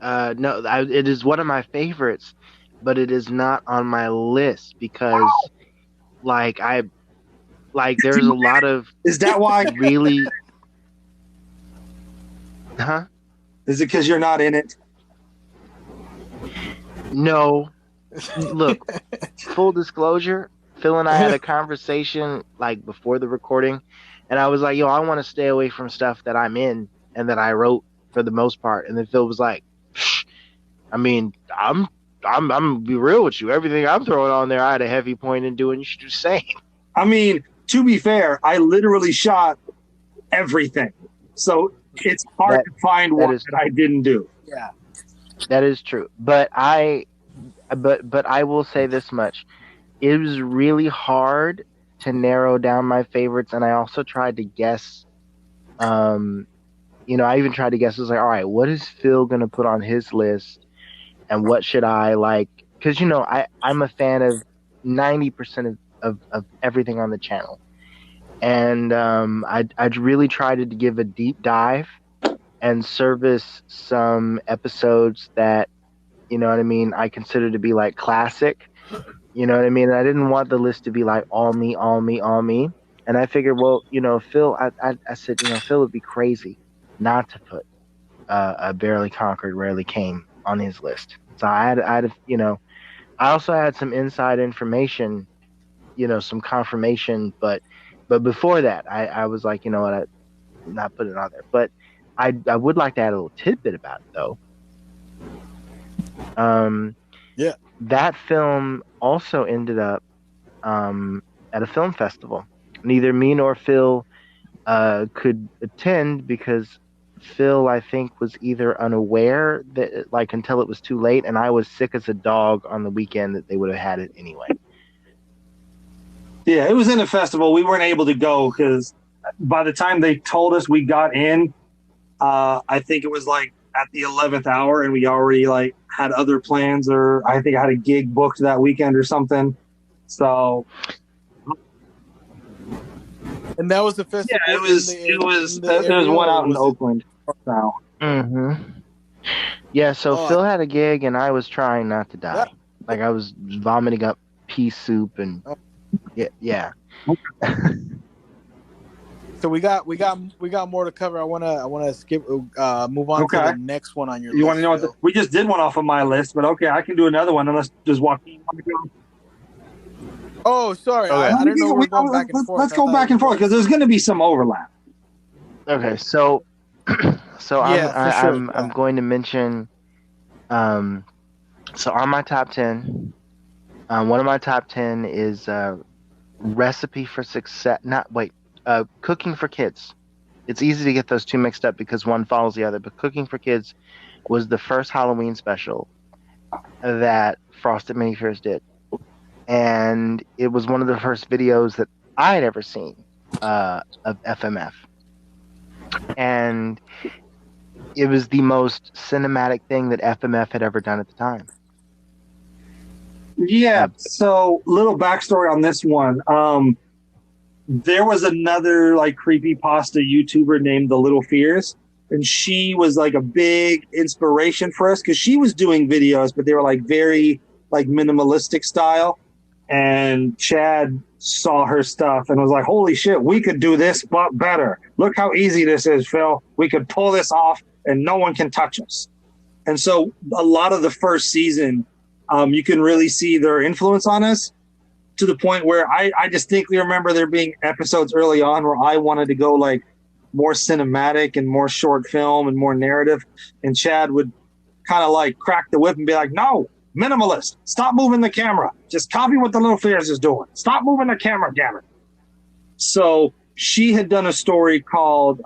No, it is one of my favorites, but it is not on my list because, there's a lot of. Is that why? Really? Huh? Is it because you're not in it? No. Look, full disclosure, Phil and I had a conversation like before the recording, and I was like, "Yo, I want to stay away from stuff that I'm in and that I wrote for the most part." And then Phil was like, I mean, I'm I'm gonna be real with you. Everything I'm throwing on there, I had a heavy point in doing. You should do the same. I mean, to be fair, I literally shot everything, so it's hard to find one that I didn't do. Yeah, that is true. But I will say this much: it was really hard to narrow down my favorites, and I also tried to guess. I even tried to guess. I was like, all right, what is Phil gonna put on his list, and what should I like? Because I'm a fan of 90% of everything on the channel, and I'd really tried to give a deep dive and service some episodes that I consider to be like classic. You know what I mean? I didn't want the list to be like all me, all me, all me. And I figured, well, Phil, I said, Phil would be crazy not to put a Barely Conquered, Rarely Came on his list. So I also had some inside information, some confirmation, but before that, I was like, you know what, I'm not putting it on there. But I would like to add a little tidbit about it, though. Yeah. That film also ended up at a film festival. Neither me nor Phil could attend because Phil, I think, was either unaware that, until it was too late, and I was sick as a dog on the weekend that they would have had it anyway. Yeah, it was in a festival. We weren't able to go because by the time they told us we got in, I think it was at the 11th hour, and we already had other plans, or I think I had a gig booked that weekend or something. So, and that was the festival. Yeah, it was one out in Oakland. So. Mm-hmm. Yeah, so Phil had a gig, and I was trying not to die. Yeah. I was vomiting up pea soup, and yeah. So we got more to cover. I wanna skip move on to the next one on your list. You want to know what we just did one off of my list, but okay, I can do another one unless does Joaquin want to go? Oh, sorry. Okay. I didn't know we're going back and forth. Let's go back and forth because there's going to be some overlap. Okay, so I'm going to mention so on my top 10, one of my top 10 is Recipe for Success. Cooking for Kids. It's easy to get those two mixed up because one follows the other, but Cooking for Kids was the first Halloween special that Frosted Mini Fears did. And it was one of the first videos that I had ever seen of FMF. And it was the most cinematic thing that FMF had ever done at the time. Yeah, so little backstory on this one. There was another creepypasta YouTuber named The Little Fears, and she was a big inspiration for us because she was doing videos, but they were very minimalistic style. And Chad saw her stuff and was like, holy shit, we could do this, but better. Look how easy this is, Phil. We could pull this off and no one can touch us. And so a lot of the first season, you can really see their influence on us to the point where I distinctly remember there being episodes early on where I wanted to go more cinematic and more short film and more narrative. And Chad would kind of crack the whip and be like, no, minimalist. Stop moving the camera. Just copy what The Little Fears is doing. Stop moving the camera, damn it. So she had done a story called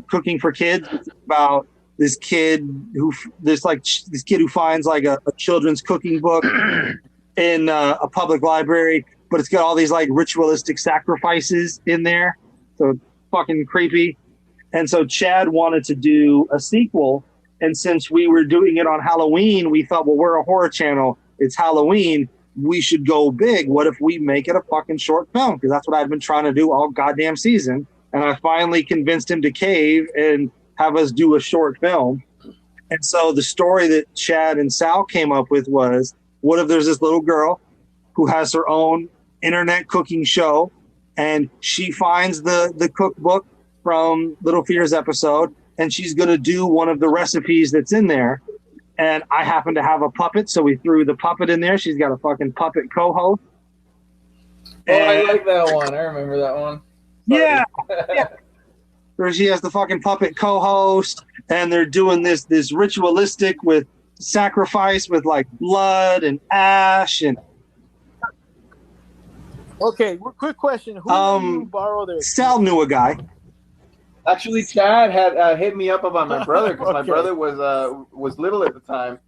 Cooking for Kids about this kid who finds a children's cooking book in a public library, but it's got all these ritualistic sacrifices in there. So it's fucking creepy. And so Chad wanted to do a sequel. And since we were doing it on Halloween, we thought, well, we're a horror channel. It's Halloween. We should go big. What if we make it a fucking short film? Because that's what I've been trying to do all goddamn season. And I finally convinced him to cave and have us do a short film. And so the story that Chad and Sal came up with was, what if there's this little girl who has her own internet cooking show, and she finds the cookbook from Little Fears episode, and she's going to do one of the recipes that's in there. And I happen to have a puppet, so we threw the puppet in there. She's got a fucking puppet co-host. I like that one. I remember that one. Yeah. Yeah. Where she has the fucking puppet co-host, and they're doing this ritualistic with sacrifice with like blood and ash and. Okay, quick question: who did you borrow their? Sal knew a guy. Actually, Chad had hit me up about my brother because my brother was little at the time,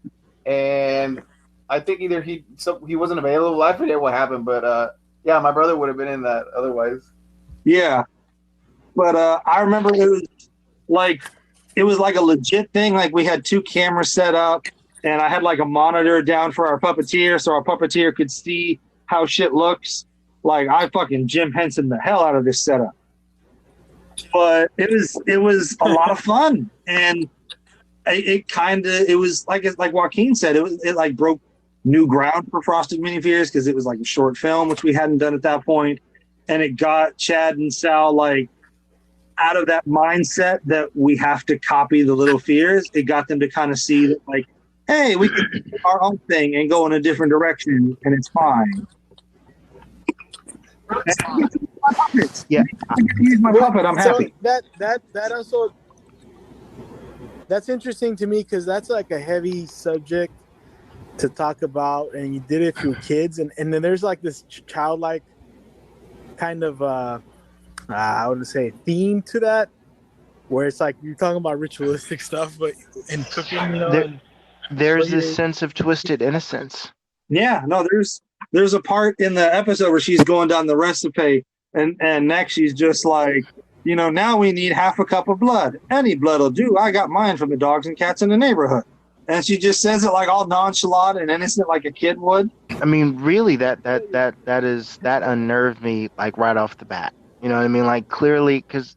and I think either he wasn't available. I forget what happened, but yeah, my brother would have been in that otherwise. Yeah, but I remember it was like a legit thing. Like we had 2 cameras set up, and I had like a monitor down for our puppeteer, so our puppeteer could see how shit looks. Like I fucking Jim Henson the hell out of this setup. But it was a lot of fun, and it was like Joaquin said, it like broke new ground for Frosted Minifears because it was like a short film which we hadn't done at that point, and it got Chad and Sal like out of that mindset that we have to copy the Little Fears. It got them to kind of see that like, hey, we can do our own thing and go in a different direction, and it's fine. Yeah, I get to use my puppet. I'm happy. That also that's interesting to me because that's like a heavy subject to talk about, and you did it through kids, and then there's like this childlike kind of I would say theme to that, where it's like you're talking about ritualistic stuff, but in cooking, you know, there's this sense of twisted innocence. Yeah, no, there's a part in the episode where she's going down the recipe, and next she's just like, you know, now we need half a cup of blood. Any blood will do. I got mine from the dogs and cats in the neighborhood. And she just says it like all nonchalant and innocent, like a kid would. I mean, really, that unnerved me like right off the bat. You know what I mean? Like clearly, because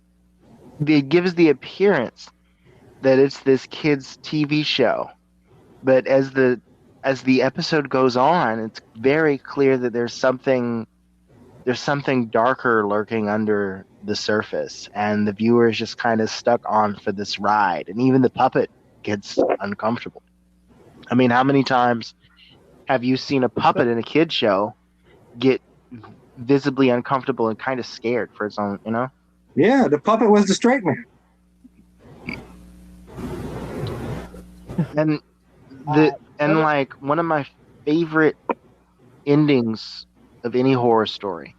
it gives the appearance that it's this kid's TV show, but as the episode goes on, it's very clear that there's something darker lurking under the surface, and the viewer is just kind of stuck on for this ride, and even the puppet gets uncomfortable. I mean, how many times have you seen a puppet in a kid's show get visibly uncomfortable and kind of scared for its own, you know? Yeah, the puppet was the straight man. And like one of my favorite endings of any horror story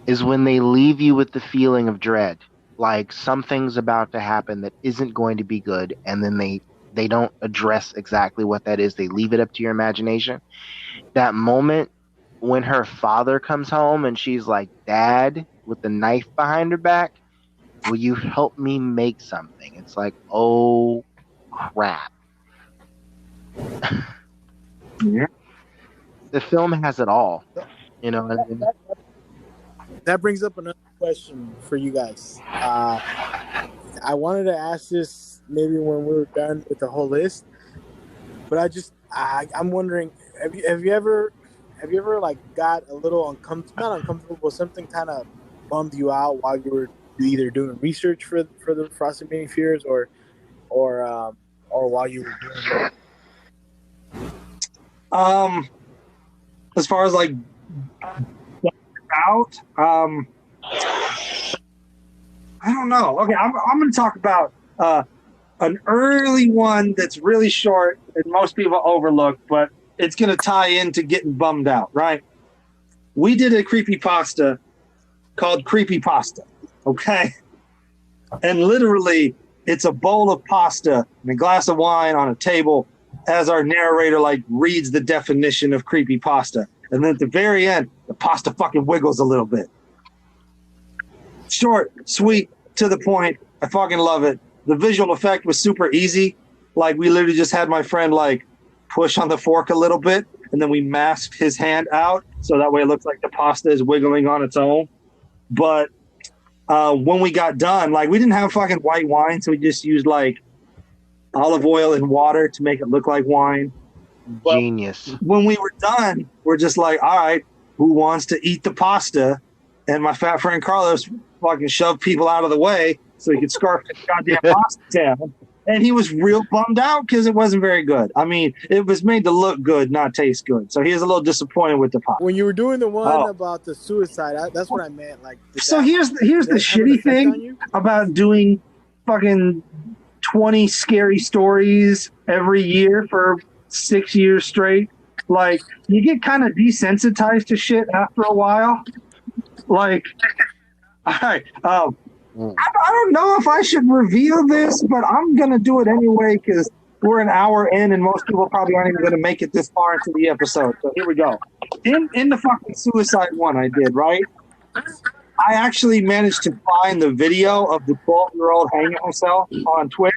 is when they leave you with the feeling of dread, like something's about to happen that isn't going to be good, and then they don't address exactly what that is. They leave it up to your imagination. That moment when her father comes home and she's like, "Dad," with the knife behind her back, "Will you help me make something?" It's like, oh crap. Yeah. The film has it all, you know what I mean? That brings up another question for you guys. I wanted to ask this maybe when we were done with the whole list, but I'm wondering, have you ever like got a little not uncomfortable, but something kind of bummed you out while you were either doing research for the Frosted Minifears or while you were doing it? As far as like out, I don't know. Okay, I'm going to talk about an early one that's really short and most people overlook, but it's going to tie into getting bummed out, right? We did a creepypasta called Creepypasta, okay? And literally, it's a bowl of pasta and a glass of wine on a table as our narrator like reads the definition of creepypasta. And then at the very end, the pasta fucking wiggles a little bit. Short, sweet, to the point. I fucking love it. The visual effect was super easy. Like we literally just had my friend like push on the fork a little bit, and then we masked his hand out so that way it looks like the pasta is wiggling on its own. But when we got done, like we didn't have fucking white wine, so we just used like olive oil and water to make it look like wine. But genius. When we were done, we're just like, all right, who wants to eat the pasta? And my fat friend Carlos fucking shoved people out of the way so he could scarf the goddamn pasta down. And he was real bummed out because it wasn't very good. I mean, it was made to look good, not taste good. So he was a little disappointed with the pasta. When you were doing the one about the suicide, that's what I meant. Like, so here's the shitty thing about doing fucking 20 scary stories every year for 6 years straight. Like, you get kind of desensitized to shit after a while. Like, I don't know if I should reveal this, but I'm going to do it anyway because we're an hour in and most people probably aren't even going to make it this far into the episode. So here we go. In the fucking suicide one I did, right? I actually managed to find the video of the 12-year-old hanging herself on Twitch,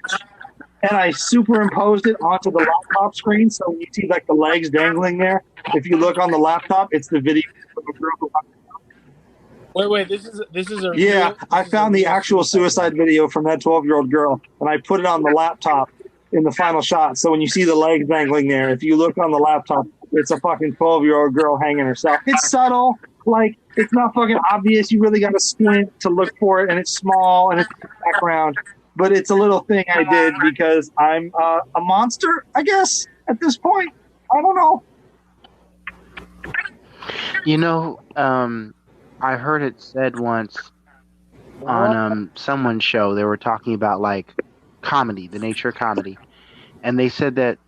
and I superimposed it onto the laptop screen. So you see like the legs dangling there. If you look on the laptop, it's the video of a girl who. Wait, this is a yeah. I found the actual suicide video from that 12-year-old girl, and I put it on the laptop in the final shot. So when you see the legs dangling there, if you look on the laptop, it's a fucking 12-year-old girl hanging herself. It's subtle, like it's not fucking obvious. You really got to squint to look for it, and it's small and it's in the background. But it's a little thing I did because I'm a monster, I guess. At this point, I don't know. You know, I heard it said once on someone's show. They were talking about like comedy, the nature of comedy, and they said that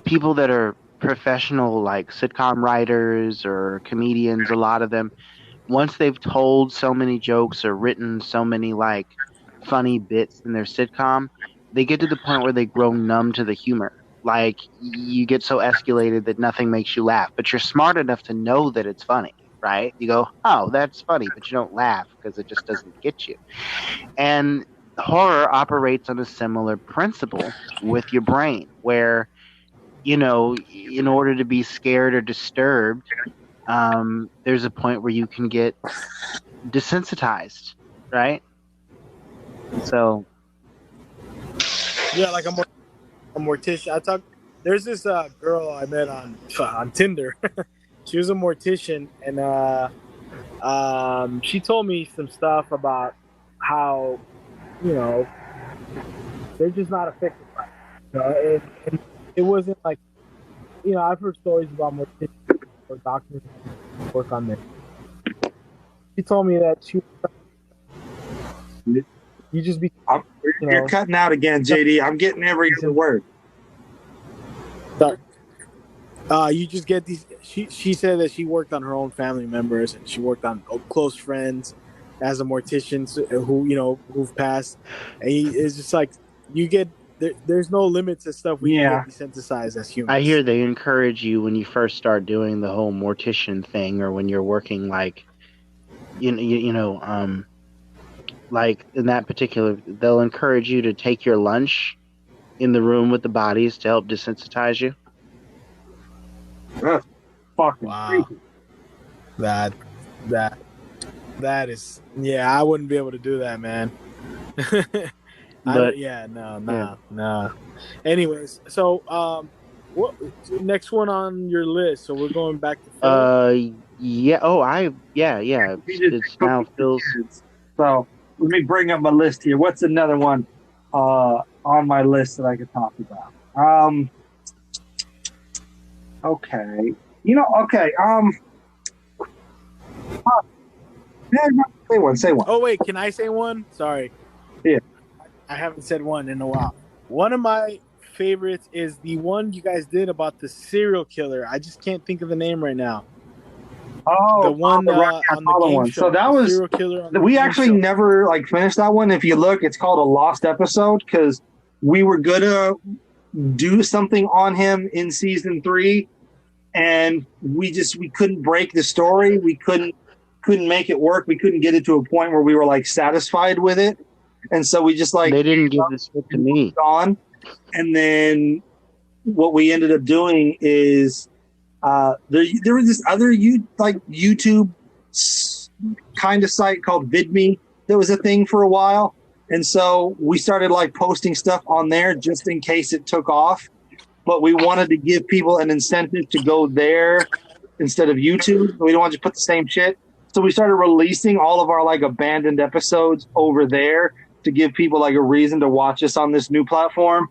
people that are professional, like sitcom writers or comedians, a lot of them, once they've told so many jokes or written so many like funny bits in their sitcom, they get to the point where they grow numb to the humor. Like you get so escalated that nothing makes you laugh, but you're smart enough to know that it's funny, right? You go, oh, that's funny, but you don't laugh because it just doesn't get you. And horror operates on a similar principle with your brain, where, you know, in order to be scared or disturbed, there's a point where you can get desensitized, right? So, yeah, like a mortician. There's this girl I met on Tinder. She was a mortician, and she told me some stuff about how, you know, they're just not affected by it. You know, and it wasn't like, you know, I've heard stories about morticians or doctors who work on this. She told me that you just be. You're cutting out again, JD. I'm getting every other word. You just get these. She said that she worked on her own family members and she worked on close friends as a mortician who've passed. And it's just like you get there's no limit to stuff we can get desensitized as humans. I hear they encourage you when you first start doing the whole mortician thing, or when you're working like, like in that particular, they'll encourage you to take your lunch in the room with the bodies to help desensitize you. That's fucking creepy. That is, yeah, I wouldn't be able to do that, man. No. Anyways, so what next one on your list? So we're going back to Phil. It's now Phil's. So let me bring up my list here. What's another one on my list that I could talk about? Okay. Say one. Oh, wait, can I say one? Sorry. Yeah. I haven't said one in a while. One of my favorites is the one you guys did about the serial killer. I just can't think of the name right now. Oh, the one on the game one. show. So that was, we actually never finished that one. If you look, it's called a lost episode because we were going to do something on him in season 3 and we couldn't break the story. We couldn't make it work. We couldn't get it to a point where we were like satisfied with it. And so we just they didn't give the script to me. On. And then what we ended up doing is there was this other YouTube kind of site called VidMe that was a thing for a while. And so we started posting stuff on there just in case it took off. But we wanted to give people an incentive to go there instead of YouTube. We don't want to put the same shit. So we started releasing all of our abandoned episodes over there to give people a reason to watch us on this new platform.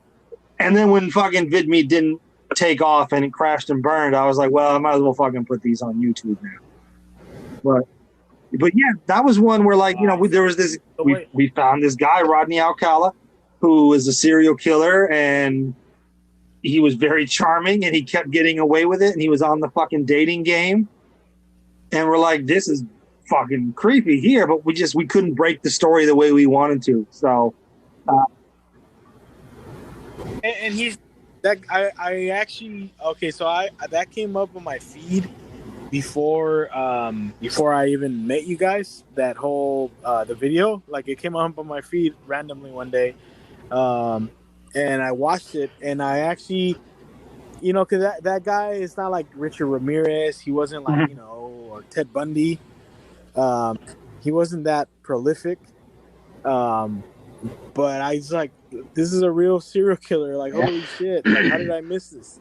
And then when fucking VidMe didn't take off and it crashed and burned, I was like, well, I might as well fucking put these on YouTube now. But yeah, that was one where there was this, we found this guy, Rodney Alcala, who was a serial killer, and he was very charming, and he kept getting away with it, and he was on the fucking dating game. And we're like, this is fucking creepy here, but we couldn't break the story the way we wanted to. So, and he's that I actually okay. So that came up on my feed before I even met you guys. That whole the video, like it came up on my feed randomly one day, and I watched it, and I actually, because that guy is not like Richard Ramirez. He wasn't like or Ted Bundy. He wasn't that prolific. But I was like, this is a real serial killer. Like, holy shit! Like, how did I miss this?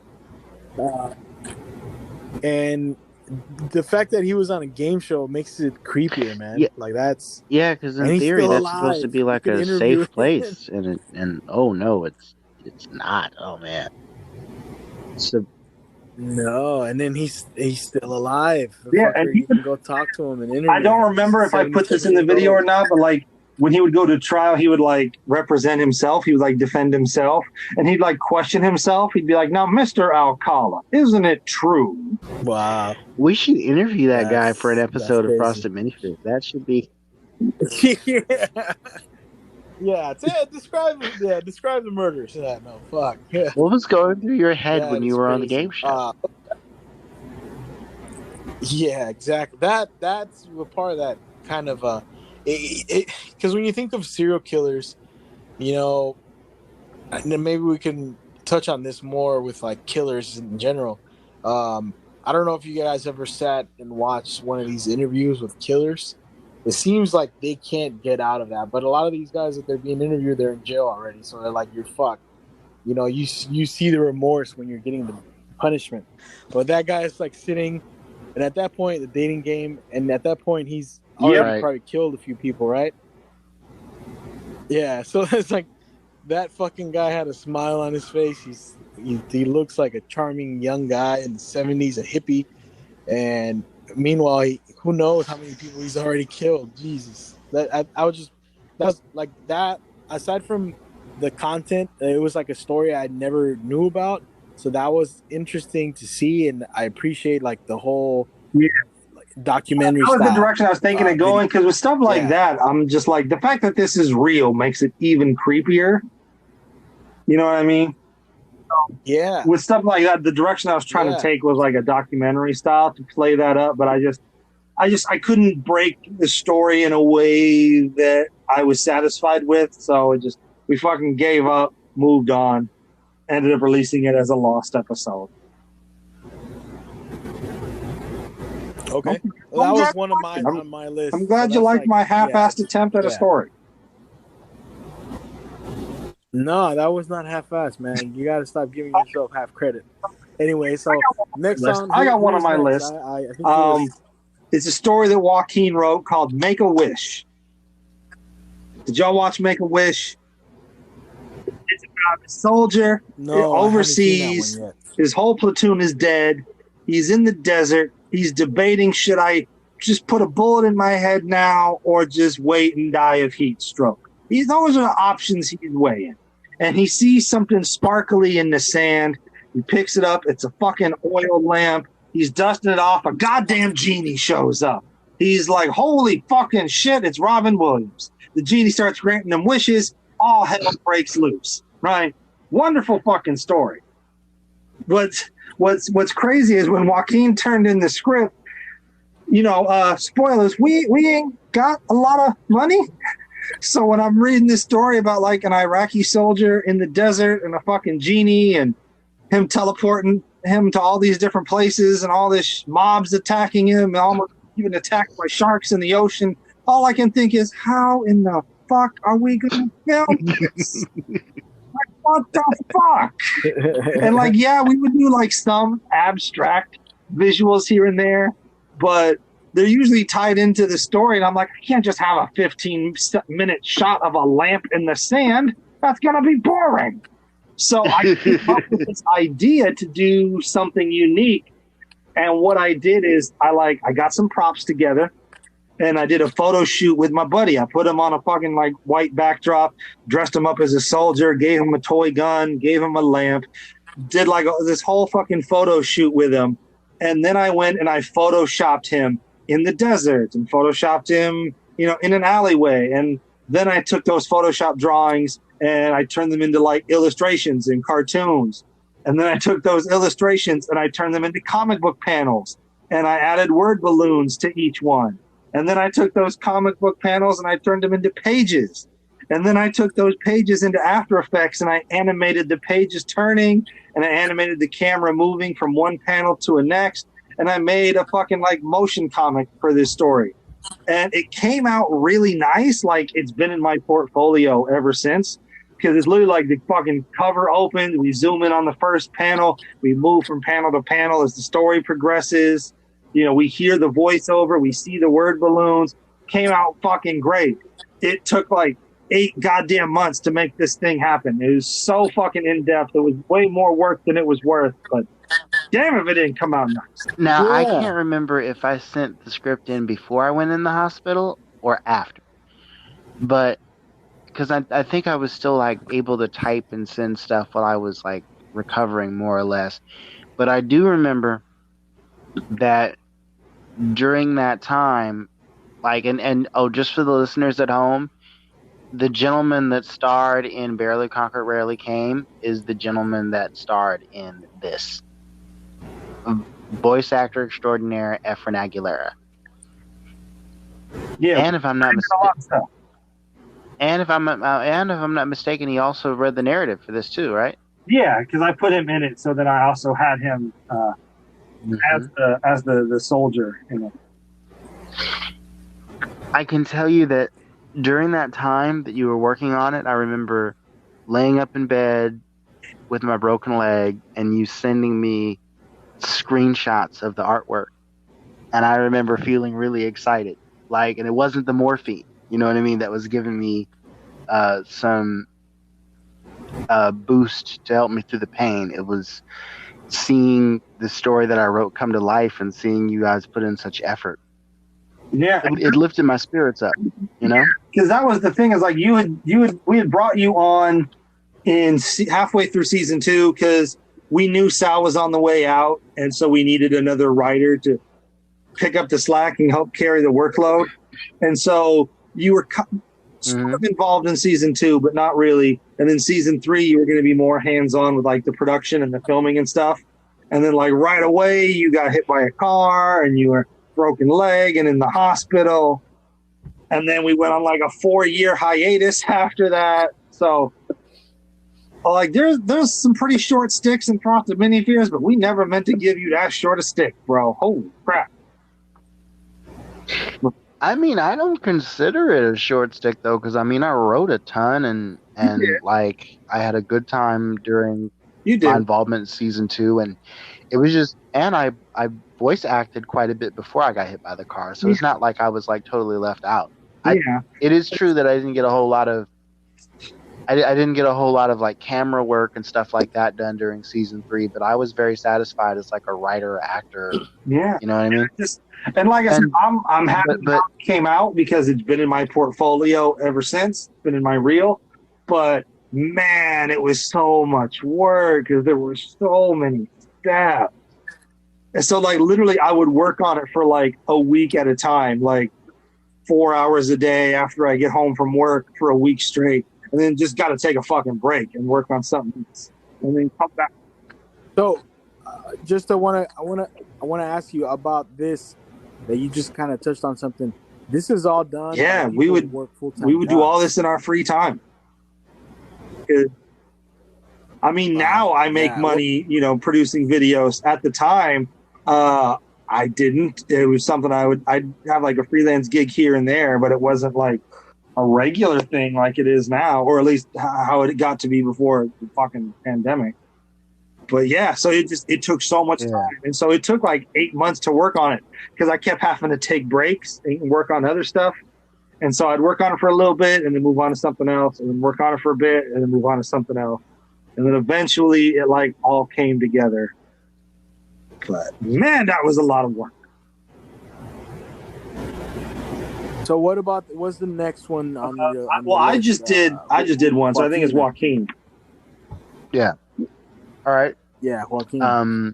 And the fact that he was on a game show makes it creepier, man. Yeah. Like that's because in theory that's supposed to be like a safe place, and oh no, it's not. Oh man. So no, and then he's still alive. And you can go talk to him and interview. I don't remember if I put this in the video or not, but like when he would go to trial, he would like represent himself. He would like defend himself, and he'd like question himself. He'd be like, "Now, Mr. Alcala, isn't it true?" Wow. We should interview that guy for an episode of Frosted Minifig. That should be. Yeah, describe the murders. Yeah, no, fuck. Yeah. What was going through your head when you were on the game show? Yeah, exactly. That's a part of that kind of because when you think of serial killers, and then maybe we can touch on this more with like killers in general. I don't know if you guys ever sat and watched one of these interviews with killers. It seems like they can't get out of that, but a lot of these guys that they're being interviewed, they're in jail already, so they're like, you're fucked. You see the remorse when you're getting the punishment. But that guy is like sitting, and at that point, the dating game, and at that point, he's already probably killed a few people, right? Yeah, so it's like that fucking guy had a smile on his face. He looks like a charming young guy in the 70s, a hippie, and meanwhile, who knows how many people he's already killed? Jesus, that's like that. Aside from the content, it was like a story I never knew about, so that was interesting to see, and I appreciate like the whole documentary. That was the direction I was thinking of going, because with stuff like that, I'm just like, the fact that this is real makes it even creepier. You know what I mean? Yeah. With stuff like that, the direction I was trying to take was like a documentary style to play that up, but I couldn't break the story in a way that I was satisfied with, so we fucking gave up, moved on, ended up releasing it as a lost episode. Okay. Well, that was one of mine on my list. I'm glad you liked my half-assed attempt at a story. No, that was not half-assed, man. You got to stop giving yourself half credit. Anyway, so next on... I got one on my list. It's a story that Joaquin wrote called Make a Wish. Did y'all watch Make a Wish? It's about a soldier overseas. His whole platoon is dead. He's in the desert. He's debating, should I just put a bullet in my head now or just wait and die of heat stroke? Those are the options he's weighing. And he sees something sparkly in the sand. He picks it up. It's a fucking oil lamp. He's dusting it off. A goddamn genie shows up. He's like, holy fucking shit, it's Robin Williams. The genie starts granting him wishes. All hell breaks loose, right? Wonderful fucking story. What's crazy is when Joaquin turned in the script, spoilers, we ain't got a lot of money. So when I'm reading this story about like an Iraqi soldier in the desert and a fucking genie and him teleporting him to all these different places and all this mobs attacking him and almost even attacked by sharks in the ocean, all I can think is, how in the fuck are we going to film this? Like, what the fuck? And like, we would do like some abstract visuals here and there, but they're usually tied into the story. And I'm like, I can't just have a 15-minute shot of a lamp in the sand. That's going to be boring. So I came up with this idea to do something unique. And what I did is I got some props together. and I did a photo shoot with my buddy. I put him on a fucking like white backdrop, dressed him up as a soldier, gave him a toy gun, gave him a lamp, did like this whole fucking photo shoot with him. And then I went and I photoshopped him in the desert and photoshopped him, in an alleyway. And then I took those Photoshop drawings and I turned them into like illustrations and cartoons. And then I took those illustrations and I turned them into comic book panels. And I added word balloons to each one. And then I took those comic book panels and I turned them into pages. And then I took those pages into After Effects and I animated the pages turning and I animated the camera moving from one panel to a next. And I made a fucking like motion comic for this story. And it came out really nice. Like it's been in my portfolio ever since. Because it's literally like the fucking cover opens, we zoom in on the first panel, we move from panel to panel as the story progresses. We hear the voiceover, we see the word balloons. Came out fucking great. It took like 8 goddamn months to make this thing happen. It was so fucking in-depth. It was way more work than it was worth, but damn if it didn't come out nice. Now, I can't remember if I sent the script in before I went in the hospital or after. But because I think I was still like able to type and send stuff while I was like recovering more or less. But I do remember that during that time, like, and just for the listeners at home, the gentleman that starred in Barely Conquered, Rarely Came is the gentleman that starred in this. Voice actor extraordinaire Efren Aguilera. Yeah, and if I'm not mistaken, and if I'm not mistaken, he also read the narrative for this too, right? Yeah, because I put him in it, so then I also had him as the soldier in it. I can tell you that during that time that you were working on it, I remember laying up in bed with my broken leg and you sending me screenshots of the artwork. And I remember feeling really excited. And it wasn't the morphine, you know what I mean, that was giving me some boost to help me through the pain. It was seeing the story that I wrote come to life and seeing you guys put in such effort. Yeah, it lifted my spirits up, because that was the thing, is like we had brought you on in halfway through season 2 because we knew Sal was on the way out, and so we needed another writer to pick up the slack and help carry the workload. And so you were sort of involved in season 2, but not really. And then season 3, you were going to be more hands-on with like the production and the filming and stuff. And then like right away, you got hit by a car and you were broken leg and in the hospital. And then we went on like a 4-year hiatus after that. So like there's some pretty short sticks in Frosted Mini Fears, but we never meant to give you that short a stick, bro. Holy crap. I mean, I don't consider it a short stick though, because I mean I wrote a ton and like I had a good time during my involvement in season 2, and it was just, and I voice acted quite a bit before I got hit by the car, so it's not like I was like totally left out. It is true that I didn't get a whole lot of like camera work and stuff like that done during season 3, but I was very satisfied as like a writer or actor. Yeah, you know what I mean. And like I said, I'm happy that it came out because it's been in my portfolio ever since. It's been in my reel, but man, it was so much work because there were so many steps. And so like literally I would work on it for like a week at a time, like 4 hours a day after I get home from work for a week straight, and then just got to take a fucking break and work on something else and then come back. So I want to ask you about this, that you just kind of touched on something. This is all done. Yeah, we would work full-time. We would do all this in our free time. I mean, now I make money, producing videos. At the time, I didn't. It was something I'd have like a freelance gig here and there, but it wasn't like a regular thing like it is now, or at least how it got to be before the fucking pandemic. But yeah, so it took so much time. And so it took like 8 months to work on it because I kept having to take breaks and work on other stuff. And so I'd work on it for a little bit and then move on to something else, and then work on it for a bit and then move on to something else. And then eventually it like all came together. But man, that was a lot of work. So what about what's the next one on your? On Well, your I list? just did one, so I think it's Joaquin. Yeah. All right. Yeah, Joaquin.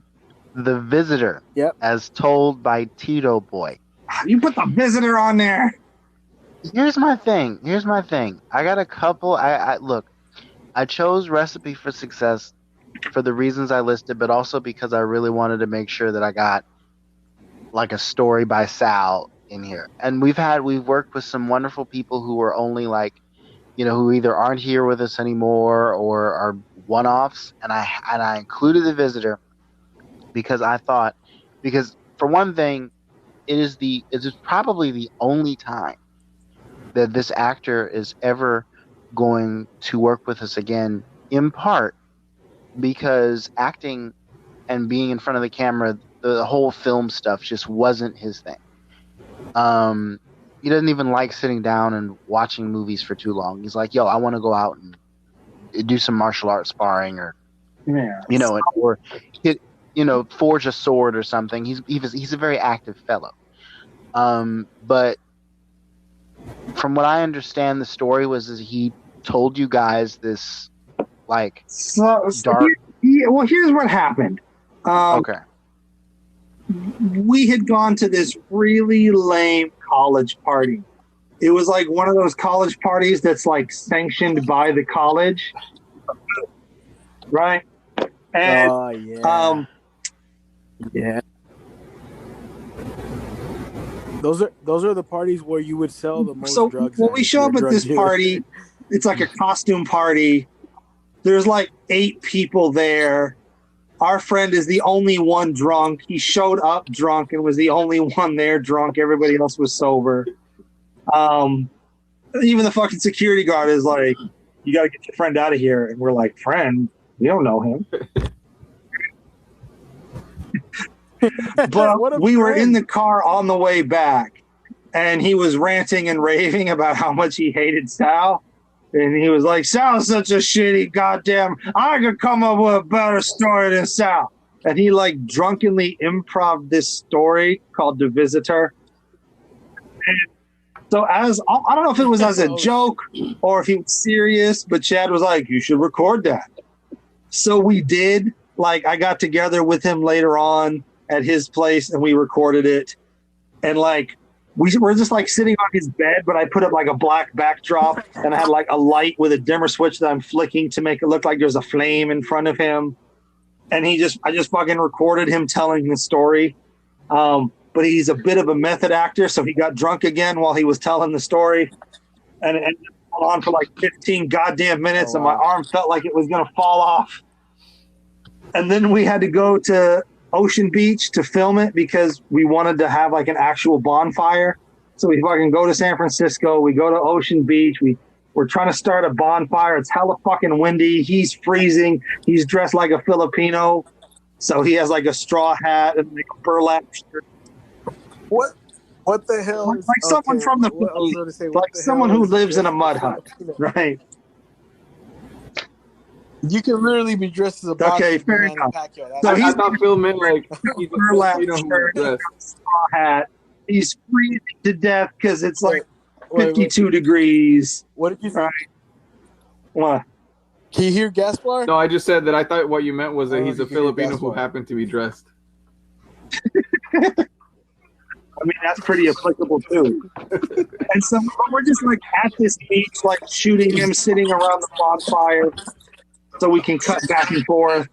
The Visitor. Yep. As told by Tito Boy. You put the Visitor on there. Here's my thing. I got a couple. I look. I chose Recipe for Success for the reasons I listed, but also because I really wanted to make sure that I got like a story by Sal in here. And we've worked with some wonderful people who are only like, who either aren't here with us anymore or are one-offs. And I included The Visitor because I thought, for one thing, it is probably the only time that this actor is ever going to work with us again, in part because acting and being in front of the camera, the whole film stuff just wasn't his thing. He doesn't even like sitting down and watching movies for too long. He's like, yo, I want to go out and do some martial arts sparring or, or hit, forge a sword or something. He's a very active fellow. But from what I understand, the story was he told you guys this, like, dark. Well, here's what happened. Okay. We had gone to this really lame college party. It was like one of those college parties that's like sanctioned by the college, right? And yeah. Those are the parties where you would sell the most drugs. So when we show up at this party, it's like a costume party. There's like 8 people there. Our friend is the only one drunk. He showed up drunk and was the only one there drunk. Everybody else was sober. Even the fucking security guard is like, you got to get your friend out of here. And we're like, friend? We don't know him. But we were in the car on the way back, and he was ranting and raving about how much he hated Sal. And he was like, Sal's such a shitty goddamn, I could come up with a better story than Sal. And he like drunkenly improv this story called The Visitor. And so I don't know if it was as a joke or if he was serious, but Chad was like, you should record that. So we did. Like, I got together with him later on at his place and we recorded it. And like, we were just like sitting on his bed, but I put up like a black backdrop and I had like a light with a dimmer switch that I'm flicking to make it look like there's a flame in front of him. And I just fucking recorded him telling the story. But he's a bit of a method actor, so he got drunk again while he was telling the story. And it went on for like 15 goddamn minutes, and my arm felt like it was going to fall off. And then we had to go to Ocean Beach to film it because we wanted to have like an actual bonfire. So we fucking go to San Francisco. We go to Ocean Beach. We're trying to start a bonfire. It's hella fucking windy. He's freezing. He's dressed like a Filipino. So he has like a straw hat and like a burlap shirt. What the hell? Like someone from the Philippines. Like someone who lives in a mud hut. Right. You can literally be dressed as a boxer. Okay, fair enough. So I thought Phil meant like he's a Filipino shirt, straw hat. He's freezing to death because it's like 52 degrees. What did you say? Right. What? Can you hear Gaspar? No, I just said that I thought what you meant was that he's a Filipino who happened to be dressed. I mean, that's pretty applicable too. And so we're just like at this beach, like shooting him sitting around the bonfire so we can cut back and forth.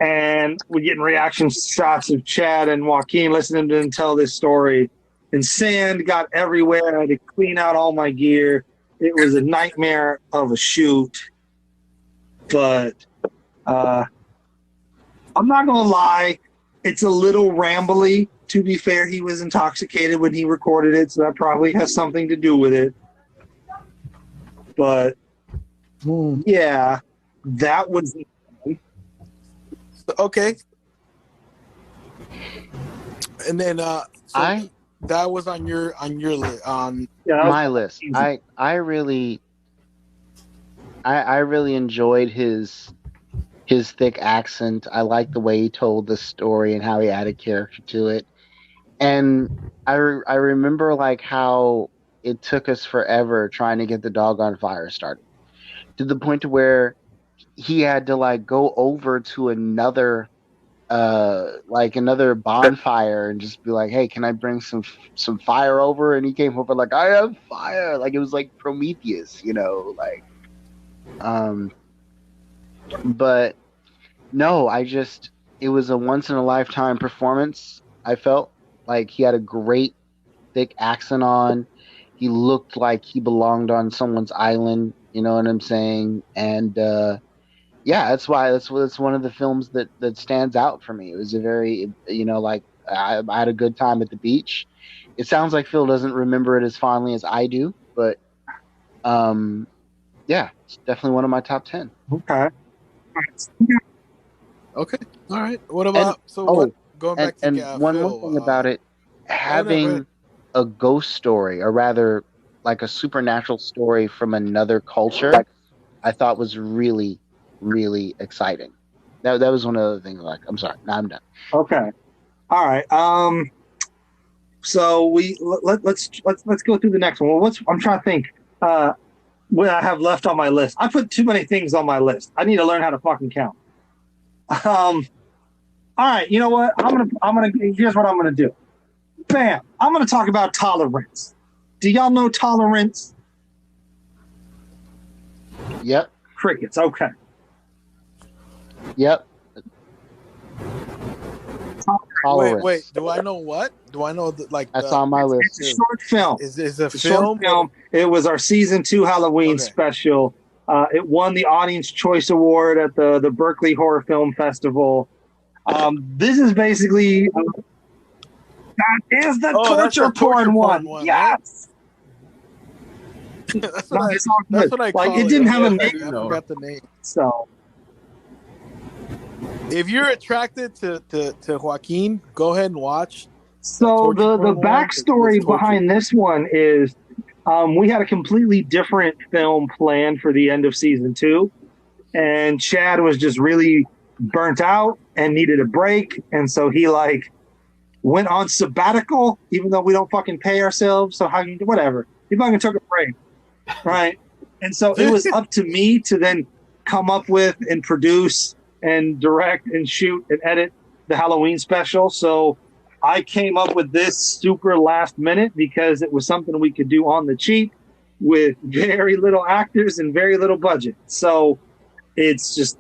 And we're getting reaction shots of Chad and Joaquin listening to them tell this story. And sand got everywhere. I had to clean out all my gear. It was a nightmare of a shoot. But I'm not going to lie. It's a little rambly. To be fair, he was intoxicated when he recorded it, so that probably has something to do with it. But, yeah, that was... Okay. And then that was on your list. My list. I really enjoyed his thick accent. I liked the way he told the story and how he added character to it. And I remember like how it took us forever trying to get the doggone fire started, to the point to where he had to like go over to another another bonfire and just be like, hey, can I bring some fire over? And he came over like, I have fire. Like it was like Prometheus, but no, it was a once in a lifetime performance. I felt like he had a great thick accent on. He looked like he belonged on someone's island, you know what I'm saying? And yeah, that's one of the films that stands out for me. It was a very, I had a good time at the beach. It sounds like Phil doesn't remember it as fondly as I do, but yeah, it's definitely one of my top 10. Okay. Okay. All right. What about going back to one Phil, more thing about it, having a ghost story, or rather like a supernatural story from another culture, I thought was really, really exciting. That was one of the things. Like, I'm sorry, now I'm done. Okay, all right. So let's go through the next one. Well, I'm trying to think. What I have left on my list. I put too many things on my list. I need to learn how to fucking count. All right. You know what? Here's what I'm gonna do. Bam! I'm gonna talk about Tolerance. Do y'all know Tolerance? Yep. Crickets. Okay. Yep. Wait. Do I know what? Do I know that's on my list? It's a short film. Is a film? Short film. It was our season 2 Halloween special. It won the Audience Choice Award at the Berkeley Horror Film Festival. This is basically that is the torture porn one. Yes. Right? That's what I call it. It didn't have a name. I forgot the name. So, if you're attracted to Joaquin, go ahead and watch. So the backstory behind this one is we had a completely different film planned for the end of season 2, and Chad was just really burnt out and needed a break, and so he went on sabbatical, even though we don't fucking pay ourselves. So whatever, he fucking took a break, right? And so it was up to me to then come up with and produce and direct and shoot and edit the Halloween special. So I came up with this super last minute because it was something we could do on the cheap with very little actors and very little budget. So it's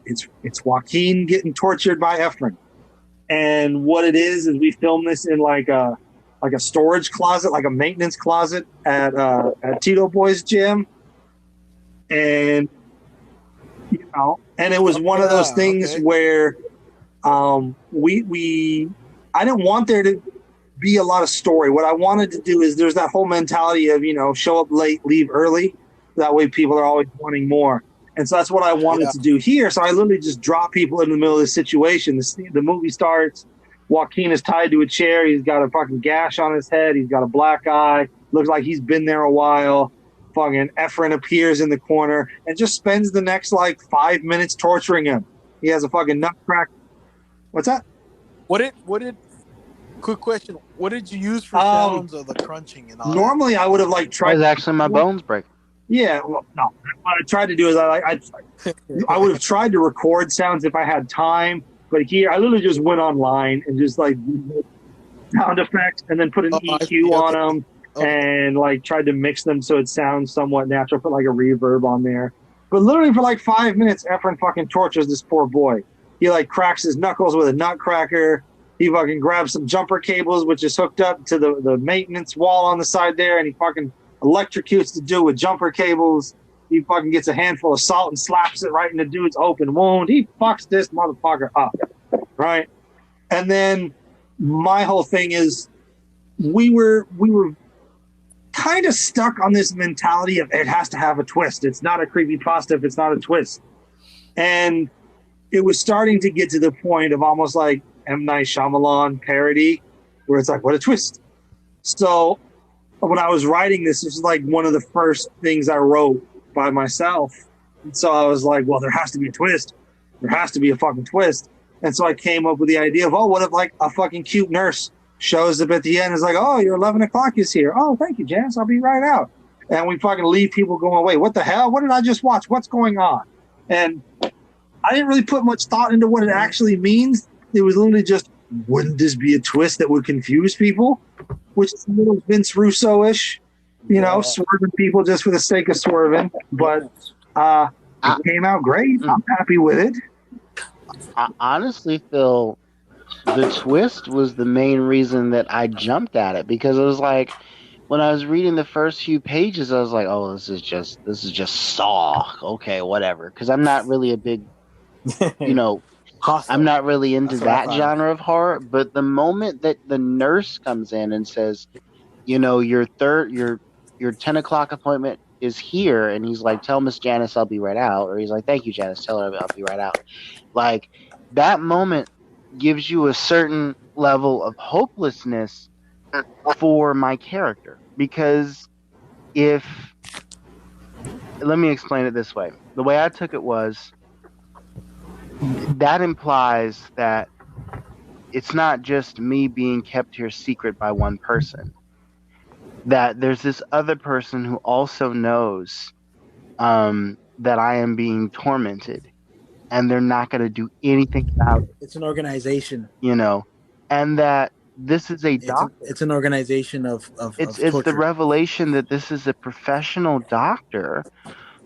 Joaquin getting tortured by Efren. And what it is we filmed this in like a storage closet, like a maintenance closet at Tito Boy's gym. And and it was one of those things where I didn't want there to be a lot of story. What I wanted to do is there's that whole mentality of, show up late, leave early. That way people are always wanting more. And so that's what I wanted to do here. So I literally just drop people in the middle of the situation. The movie starts. Joaquin is tied to a chair. He's got a fucking gash on his head. He's got a black eye. Looks like he's been there a while. Fucking Efren appears in the corner and just spends the next 5 minutes torturing him. He has a fucking nutcracker. What's that? Quick question. What did you use for sounds of the crunching and all normally that? I would have tried. It was actually my bones breaking. Yeah, well, no. What I tried to do is I would have tried to record sounds if I had time, but here I literally just went online and just sound effects and then put an EQ on them and tried to mix them so it sounds somewhat natural. Put a reverb on there, but literally for 5 minutes, Efren fucking tortures this poor boy. He cracks his knuckles with a nutcracker. He fucking grabs some jumper cables, which is hooked up to the maintenance wall on the side there, and he fucking electrocutes the dude with jumper cables. He fucking gets a handful of salt and slaps it right in the dude's open wound. He fucks this motherfucker up, right? And then my whole thing is we were kind of stuck on this mentality of it has to have a twist. It's not a creepypasta if it's not a twist. And it was starting to get to the point of almost like M. Night Shyamalan parody, where it's what a twist. So when I was writing this was one of the first things I wrote by myself. And so I was well, there has to be a twist. There has to be a fucking twist. And so I came up with the idea of, what if a fucking cute nurse shows up at the end. Is like, oh, your 11 o'clock is here. Oh, thank you, Janice. I'll be right out. And we fucking leave people going, wait, what the hell? What did I just watch? What's going on? And I didn't really put much thought into what it actually means. It was literally just, wouldn't this be a twist that would confuse people? Which is a little Vince Russo-ish, swerving people just for the sake of swerving. But it came out great. I'm happy with it. Honestly, Phil, the twist was the main reason that I jumped at it, because it was like, when I was reading the first few pages, I was like, oh, this is just Saw. Okay, whatever. Because I'm not really a big, I'm not really into that genre of horror. But the moment that the nurse comes in and says, your 10 o'clock appointment is here, and he's like, tell Miss Janice I'll be right out. Or he's like, thank you, Janice, tell her I'll be right out. Like, that moment gives you a certain level of hopelessness for my character, because let me explain it this way. The way I took it was, that implies that it's not just me being kept here secret by one person, that there's this other person who also knows that I am being tormented, and they're not going to do anything about it. It's an organization, and that this is a doctor. It's an organization of it's the revelation that this is a professional doctor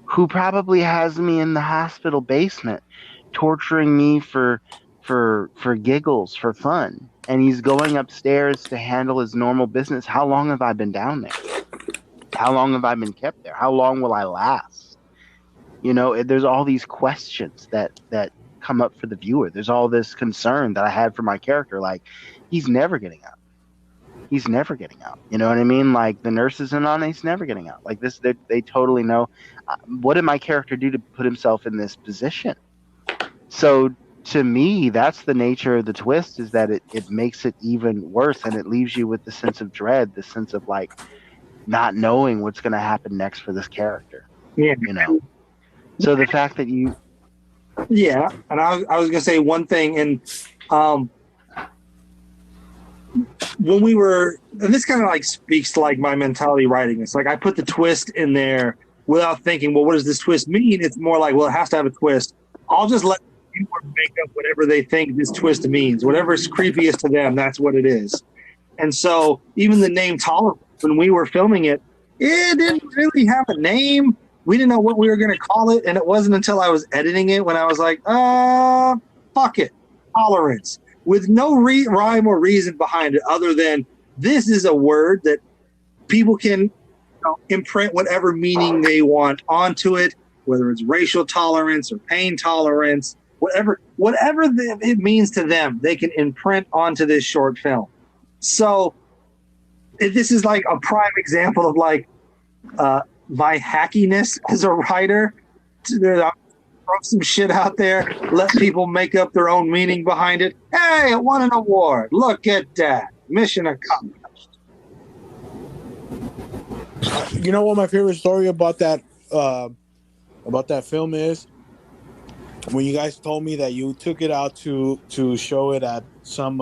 who probably has me in the hospital basement, torturing me for giggles, for fun, and he's going upstairs to handle his normal business. How long have I been down there? How long have I been kept there? How long will I last? There's all these questions that come up for the viewer. There's all this concern that I had for my character, like, he's never getting out. He's never getting out. You know what I mean? Like, the nurse isn't on, he's never getting out. Like, this, they totally know. What did my character do to put himself in this position? So, to me, that's the nature of the twist, is that it makes it even worse, and it leaves you with the sense of dread, the sense of, like, not knowing what's going to happen next for this character. Yeah. So the fact that you... Yeah, and I was going to say one thing, and when we were, and this kind of like speaks to like my mentality writing. It's like I put the twist in there without thinking, well, what does this twist mean? It's more like, well, it has to have a twist. I'll just let the viewer make up whatever they think this twist means. Whatever's creepiest to them, that's what it is. And so even the name Tolerance, when we were filming it, it didn't really have a name. We didn't know what we were going to call it, and it wasn't until I was editing it when I was like, fuck it, Tolerance, with no rhyme or reason behind it other than this is a word that people can imprint whatever meaning they want onto it, whether it's racial tolerance or pain tolerance, whatever it means to them, they can imprint onto this short film. So this is like a prime example of like my hackiness as a writer. Throw some shit out there, let people make up their own meaning behind it. Hey, it won an award. Look at that. Mission accomplished. You know what my favorite story about that film is? When you guys told me that you took it out to show it at some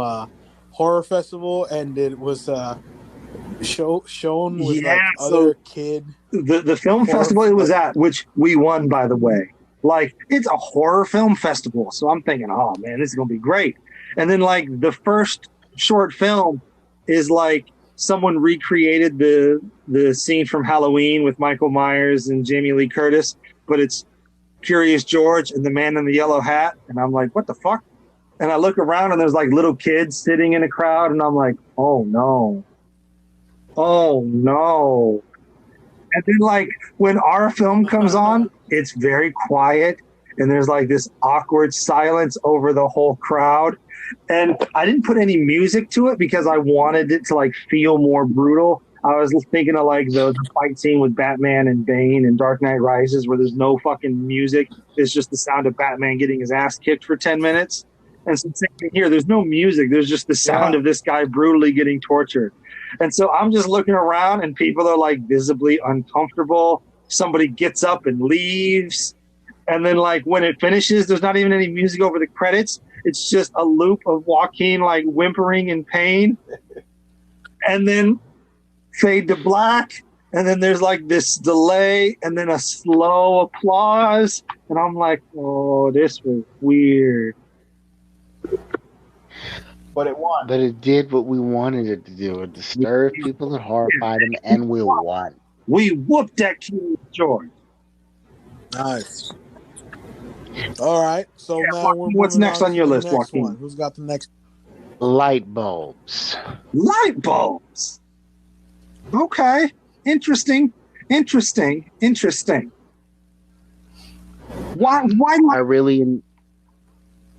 horror festival, and it was shown with other kid. The film festival it was at, which we won, by the way. Like, it's a horror film festival, so I'm thinking, oh man, this is gonna be great. And then like the first short film is like someone recreated the scene from Halloween with Michael Myers and Jamie Lee Curtis, but it's Curious George and the man in the yellow hat, and I'm like, what the fuck? And I look around and there's like little kids sitting in a crowd, and I'm like, oh no. And then like when our film comes on, it's very quiet and there's like this awkward silence over the whole crowd. And I didn't put any music to it because I wanted it to like feel more brutal. I was thinking of like the fight scene with Batman and Bane in Dark Knight Rises, where there's no fucking music. It's just the sound of Batman getting his ass kicked for 10 minutes. And so here, there's no music. There's just the sound of this guy brutally getting tortured. And so I'm just looking around and people are like visibly uncomfortable. Somebody gets up and leaves. And then like when it finishes, there's not even any music over the credits. it's just a loop of Joaquin like whimpering in pain, and then fade to black, and then there's like this delay, and then a slow applause, and I'm like, oh, this was weird. But it won. But it did what we wanted it to do. It disturbed people, it horrified them, and we won. We whooped that King George. Nice. All right. So now Joaquin, what's next on your list, Joaquin? One. Who's got the next? Light bulbs. Light bulbs. Okay. Interesting. Why I really,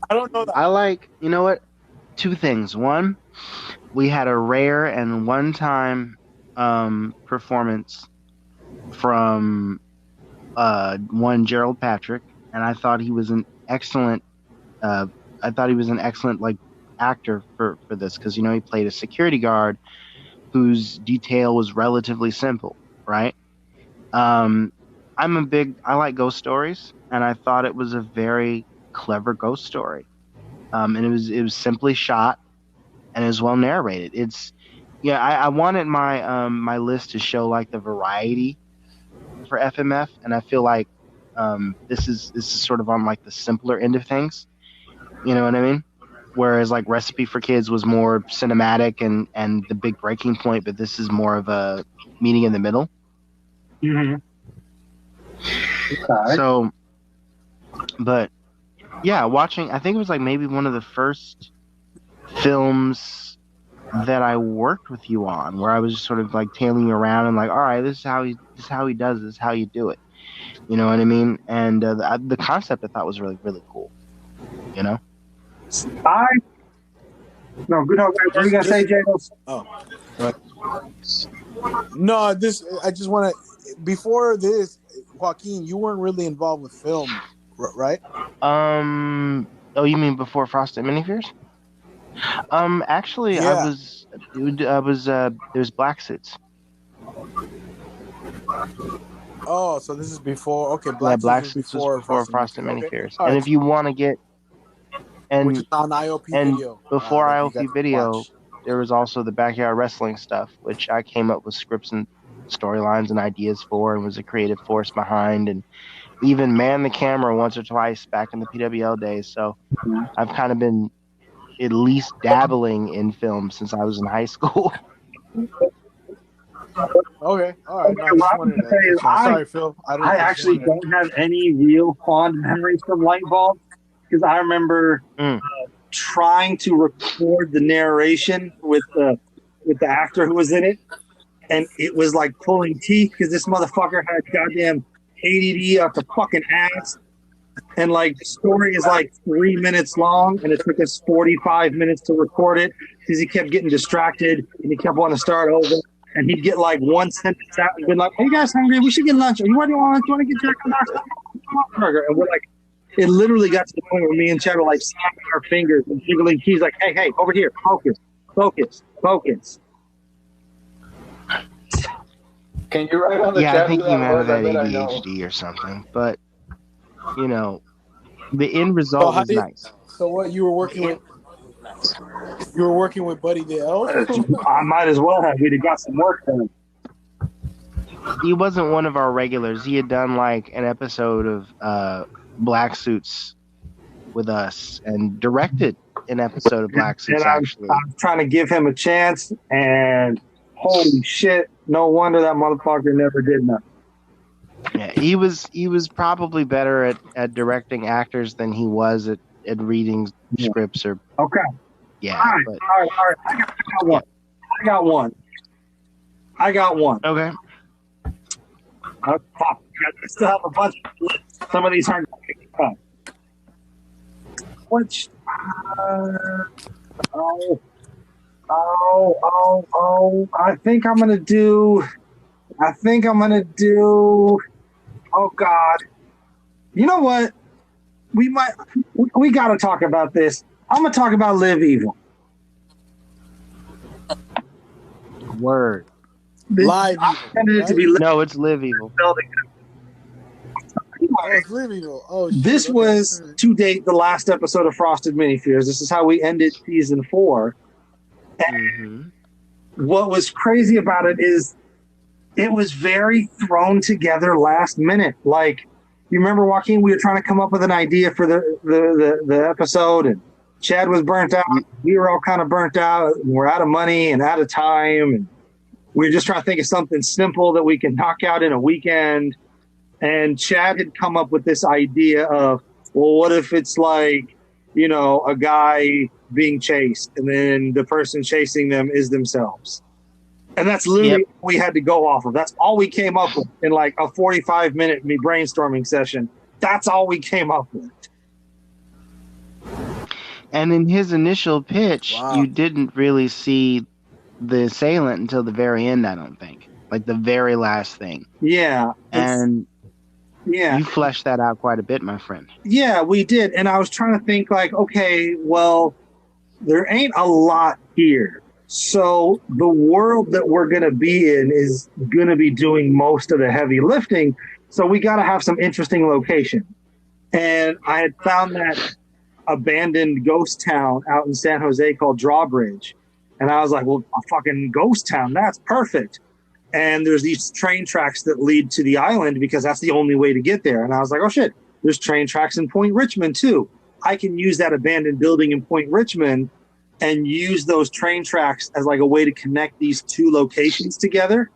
I don't know that. I like, you know what? Two things. One, we had a rare and one-time performance from one Gerald Patrick, and I thought he was an excellent. Like actor for this, because you know he played a security guard whose detail was relatively simple, right? I like ghost stories, and I thought it was a very clever ghost story. And it was simply shot, and it was well narrated. I wanted my list to show like the variety for FMF, and I feel like this is sort of on like the simpler end of things. You know what I mean? Whereas like Recipe for Kids was more cinematic and the big breaking point, but this is more of a meeting in the middle. Mm-hmm. Okay. So, but yeah, watching, I think it was like maybe one of the first films that I worked with you on, where I was just sort of like tailing you around and like, all right, this is how he does this, how you do it. You know what I mean? And the concept I thought was really, really cool. You know? No, good. What are you gonna say, Jay? Oh, right. No, I just want to. Before this, Joaquin, you weren't really involved with film, right? Oh, you mean before Frosted Minifears? Actually, Yeah. there's Black Suits. Oh, so this is before. Okay, Black Suits Suits was before Frosted Minifears. Minifears. Okay. And if you want to get Which is on IOP video. Before that you IOP got to video, watch. there was also the backyard wrestling stuff, which I came up with scripts and storylines and ideas for, and was a creative force behind, and even manned the camera once or twice back in the PWL days. So I've kind of been at least dabbling in film since I was in high school. Okay, all right. No, What I was gonna say is sorry, Phil. I actually don't have any real fond memories from Light Bulb, because I remember trying to record the narration with the actor who was in it, and it was like pulling teeth because this motherfucker had goddamn ADD up the fucking ass, and like the story is like 3 minutes long, and it took us 45 minutes to record it because he kept getting distracted and he kept wanting to start over. And he'd get like one sentence out and be like, "Hey, you guys hungry? We should get lunch. What do you want? Do you want to get Jack in the Box? Burger?" And we're like, it literally got to the point where me and Chad were like snapping our fingers and jiggling keys, like, "Hey, over here, focus. Can you write on the Yeah, chat? I think who you that might was? have had I bet I know. ADHD or something. But, you know, the end result was nice. So what, you were working with? You were working with Buddy the Elf? I might as well have. We'd have got some work done. He wasn't one of our regulars. He had done like an episode of Black Suits with us and directed an episode of Black Suits, And actually. I'm trying to give him a chance, and holy shit, no wonder that motherfucker never did nothing. Yeah, he was probably better at directing actors than he was at reading scripts or. Okay. Yeah. All right. But, I got one. okay. Fuck. I still have a bunch of lists. Some of these aren't going to Which? I think I'm gonna do. Oh God. You know what? We got to talk about this. I'm gonna talk about Live Evil. Word. Live I Evil, intended it to be No, it's Live Evil. building. Oh, it's Live Evil. Oh, shoot. This Okay. was to date the last episode of Frosted Mini Fears. This is how we ended season 4. And what was crazy about it is it was very thrown together last minute. Like, you remember, Joaquin, we were trying to come up with an idea for the episode, and Chad was burnt out. We were all kind of burnt out, and we're out of money and out of time, and we were just trying to think of something simple that we can knock out in a weekend. And Chad had come up with this idea of, well, what if it's like, you know, a guy being chased and then the person chasing them is themselves. And that's literally what we had to go off of. That's all we came up with in like a 45-minute brainstorming session. That's all we came up with. And in his initial pitch, you didn't really see the assailant until the very end, I don't think. Like the very last thing. Yeah. And yeah, you fleshed that out quite a bit, my friend. Yeah, we did. And I was trying to think like, okay, well, there ain't a lot here. So the world that we're going to be in is going to be doing most of the heavy lifting. So we got to have some interesting location. And I had found that abandoned ghost town out in San Jose called Drawbridge. And I was like, well, a fucking ghost town, that's perfect. And there's these train tracks that lead to the island because that's the only way to get there. And I was like, oh shit, there's train tracks in Point Richmond too. I can use that abandoned building in Point Richmond and use those train tracks as like a way to connect these two locations together.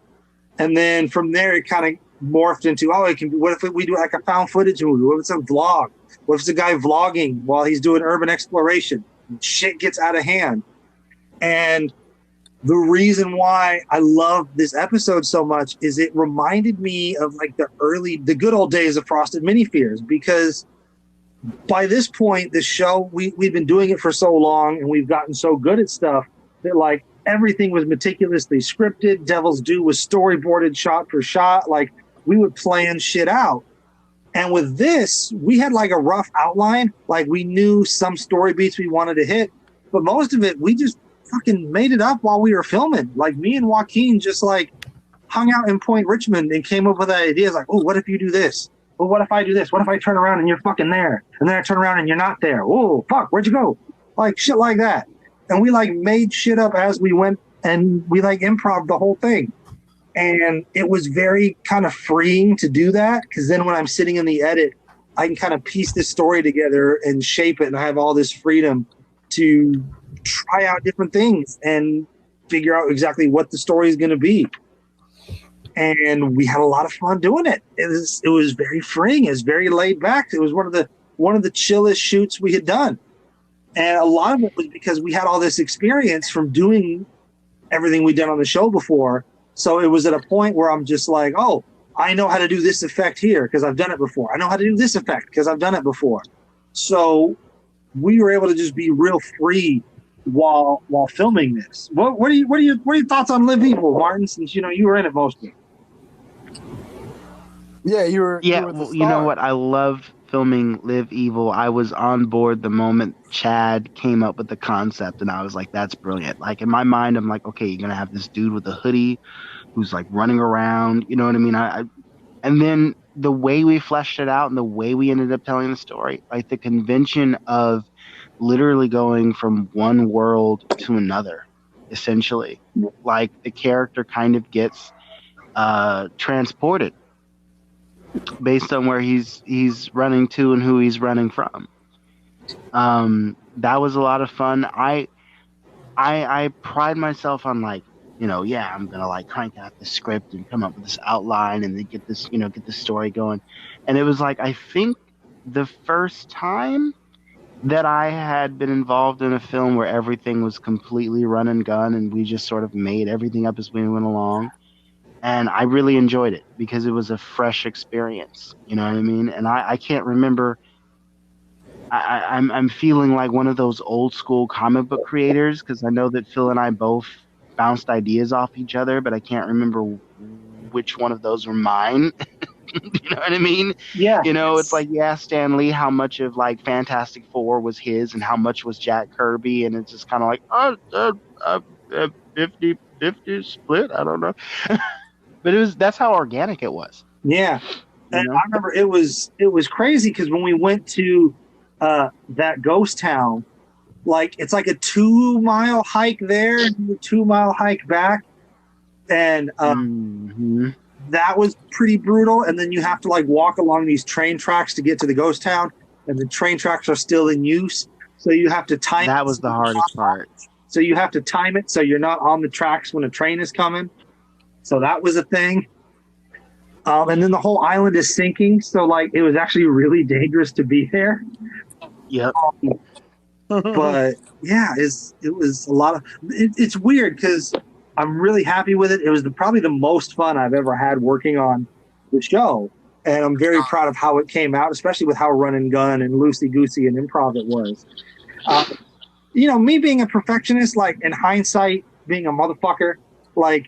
And then from there, it kind of morphed into, oh, it can be, what if we do like a found footage movie? What if it's a vlog? What if it's a guy vlogging while he's doing urban exploration? Shit gets out of hand. And the reason why I love this episode so much is it reminded me of like the good old days of Frosted Mini Fears, because by this point, the show, we've been doing it for so long and we've gotten so good at stuff that like everything was meticulously scripted. Devil's Due was storyboarded shot for shot. Like we would plan shit out. And with this, we had like a rough outline. Like we knew some story beats we wanted to hit, but most of it, we just fucking made it up while we were filming. Like me and Joaquin just like hung out in Point Richmond and came up with ideas like, oh, what if you do this? Well, what if I do this? What if I turn around and you're fucking there? And then I turn around and you're not there. Oh, fuck, where'd you go? Like shit like that. And we like made shit up as we went and we like improv the whole thing. And it was very kind of freeing to do that because then when I'm sitting in the edit, I can kind of piece this story together and shape it. And I have all this freedom to try out different things and figure out exactly what the story is going to be. And we had a lot of fun doing it. It was very freeing. It was very laid back. It was one of the chillest shoots we had done. And a lot of it was because we had all this experience from doing everything we'd done on the show before. So it was at a point where I'm just like, oh, I know how to do this effect here because I've done it before. I know how to do this effect because I've done it before. So we were able to just be real free while filming this. What are your thoughts on Live Evil, Martin? Since you were in it mostly. Yeah, you were. Yeah, you were the well, you know star. what? I love filming Live Evil. I was on board the moment Chad came up with the concept, and I was like, "That's brilliant!" Like in my mind, I'm like, "Okay, you're gonna have this dude with a hoodie, who's like running around." You know what I mean? And then the way we fleshed it out, and the way we ended up telling the story, like the convention of literally going from one world to another, essentially, like the character kind of gets transported based on where he's running to and who he's running from. That was a lot of fun. I pride myself on like, I'm gonna like crank out the script and come up with this outline and then get this story going. And it was like, I think the first time that I had been involved in a film where everything was completely run and gun and we just sort of made everything up as we went along. And I really enjoyed it because it was a fresh experience. You know what I mean? And I can't remember. I'm feeling like one of those old school comic book creators because I know that Phil and I both bounced ideas off each other, but I can't remember which one of those were mine. You know what I mean? Yeah. It's like, Stan Lee, how much of like Fantastic Four was his and how much was Jack Kirby? And it's just kind of like, 50-50 split. I don't know. But that's how organic it was. Yeah. And I remember it was crazy because when we went to that ghost town, like it's like a 2-mile hike there and a 2-mile hike back, and that was pretty brutal. And then you have to like walk along these train tracks to get to the ghost town, and the train tracks are still in use, so you have to time. That was the hardest part. So you have to time it so you're not on the tracks when a train is coming. So that was a thing. And then the whole island is sinking, so like it was actually really dangerous to be there. Yep. But yeah, it was a lot of. It's weird because I'm really happy with it. It was probably the most fun I've ever had working on the show, and I'm very proud of how it came out, especially with how run and gun and loosey goosey and improv it was. You know, me being a perfectionist, like in hindsight, being a motherfucker, like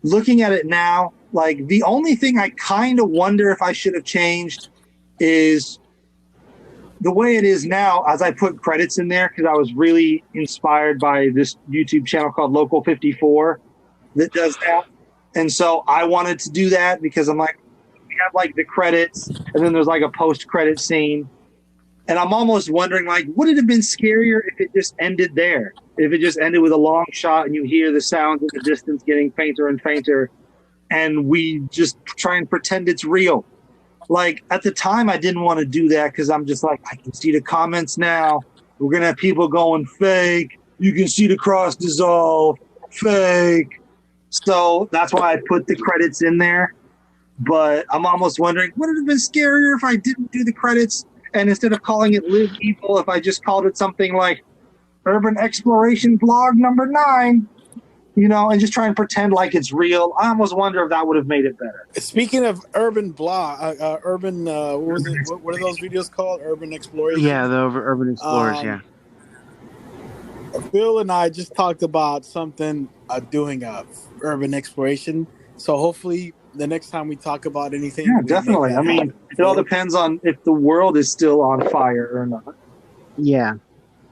looking at it now, like the only thing I kind of wonder if I should have changed is the way it is now, as I put credits in there, because I was really inspired by this YouTube channel called Local 54 that does that. And so I wanted to do that because I'm like, we have like the credits and then there's like a post-credit scene. And I'm almost wondering, like, would it have been scarier if it just ended there? If it just ended with a long shot and you hear the sounds in the distance getting fainter and fainter, and we just try and pretend it's real. Like, at the time, I didn't want to do that because I'm just like, I can see the comments now. We're going to have people going fake. You can see the cross dissolve. Fake. So that's why I put the credits in there. But I'm almost wondering, would it have been scarier if I didn't do the credits? And instead of calling it Live Evil, if I just called it something like Urban Exploration Vlog number 9, you know, and just try and pretend like it's real. I almost wonder if that would have made it better. Speaking of urban what was it? What are those videos called? Urban Exploration? Yeah, the Urban Explorers, yeah. Phil and I just talked about something doing urban exploration. So hopefully the next time we talk about anything. Yeah, definitely. I mean, it all depends on if the world is still on fire or not. Yeah.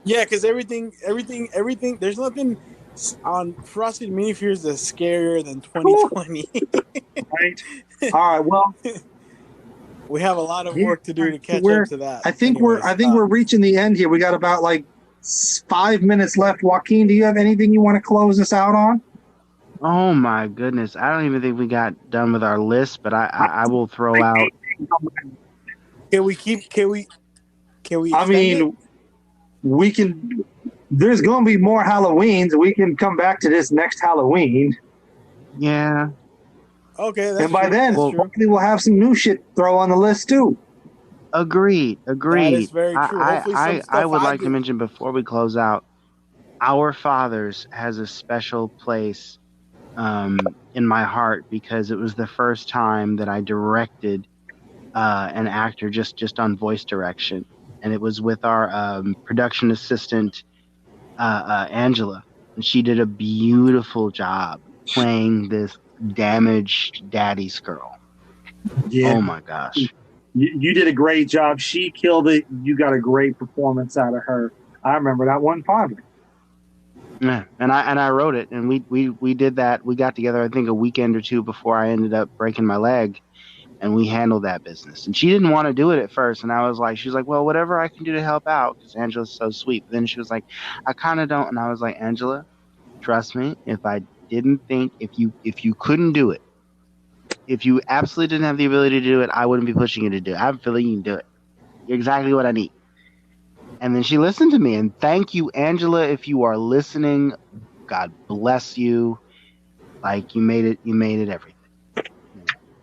Yeah, because everything, there's nothing on Frosted Mini Fears that's scarier than 2020. Right. All right. Well, we have a lot of work to do to catch up to that. I think we're reaching the end here. We got about like 5 minutes left. Joaquin, do you have anything you want to close us out on? Oh my goodness! I don't even think we got done with our list, but I will throw out. Can we? I mean, we can. There's going to be more Halloweens. We can come back to this next Halloween. Yeah. Okay. And by then, hopefully, we'll have some new shit to throw on the list too. Agreed. That is very true. I would like to mention before we close out, Our Fathers has a special place in my heart because it was the first time that I directed an actor just on voice direction, and it was with our production assistant Angela, and she did a beautiful job playing this damaged daddy's girl. Yeah. Oh my gosh. You did a great job. She killed it. You got a great performance out of her. I remember that one fondly. Yeah, and I wrote it, and we did that. We got together, I think, a weekend or two before I ended up breaking my leg, and we handled that business. And she didn't want to do it at first, and I was like, she's like, well, whatever I can do to help out, because Angela's so sweet. But then she was like, I kind of don't, and I was like, Angela, trust me, if I didn't think if you couldn't do it, if you absolutely didn't have the ability to do it, I wouldn't be pushing you to do it. I'm feeling you can do it. You're exactly what I need. And then she listened to me, and thank you, Angela, if you are listening. God bless you. Like, you made it everything.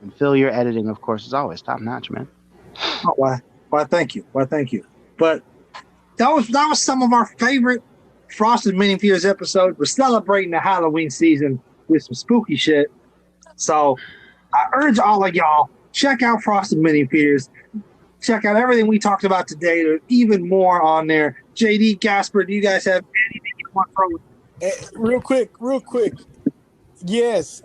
And Phil, your editing, of course, is always top notch, man. Oh, why, thank you. But that was some of our favorite Frosted Mini Fears episodes. We're celebrating the Halloween season with some spooky shit. So I urge all of y'all, check out Frosted Mini Fears. Check out everything we talked about today. There's even more on there. JD, Gasper, do you guys have anything you want to throw in? Real quick. Yes,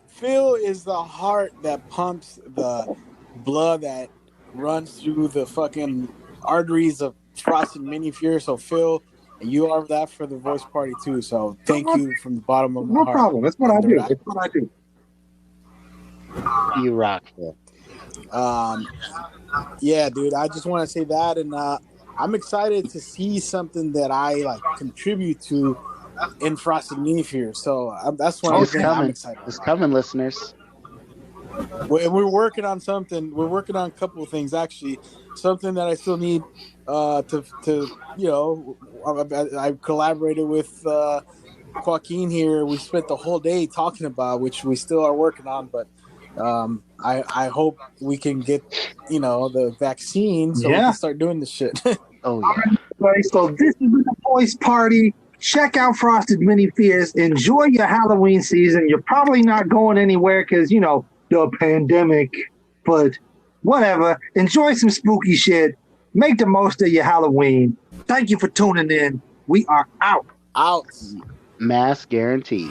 Phil is the heart that pumps the blood that runs through the fucking arteries of Frosted Mini Fears. So Phil, you are that for the voice party too. So thank you from the bottom of my heart. No problem. That's what I do. You rock, Phil. Yeah, dude. I just want to say that, and I'm excited to see something that I like contribute to in Frosted Mini Fear. So that's one It's thing I'm coming. excited about. It's coming, listeners. We're working on something. We're working on a couple of things actually. Something that I still need to I collaborated with Joaquin here. We spent the whole day talking about, which we still are working on, but I hope we can get the vaccine so we Yeah. can start doing this shit. Oh yeah. Right, so this is the Voice Party. Check out Frosted Mini Fears. Enjoy your Halloween season. You're probably not going anywhere because, the pandemic. But whatever. Enjoy some spooky shit. Make the most of your Halloween. Thank you for tuning in. We are out. Out. Mask guarantee.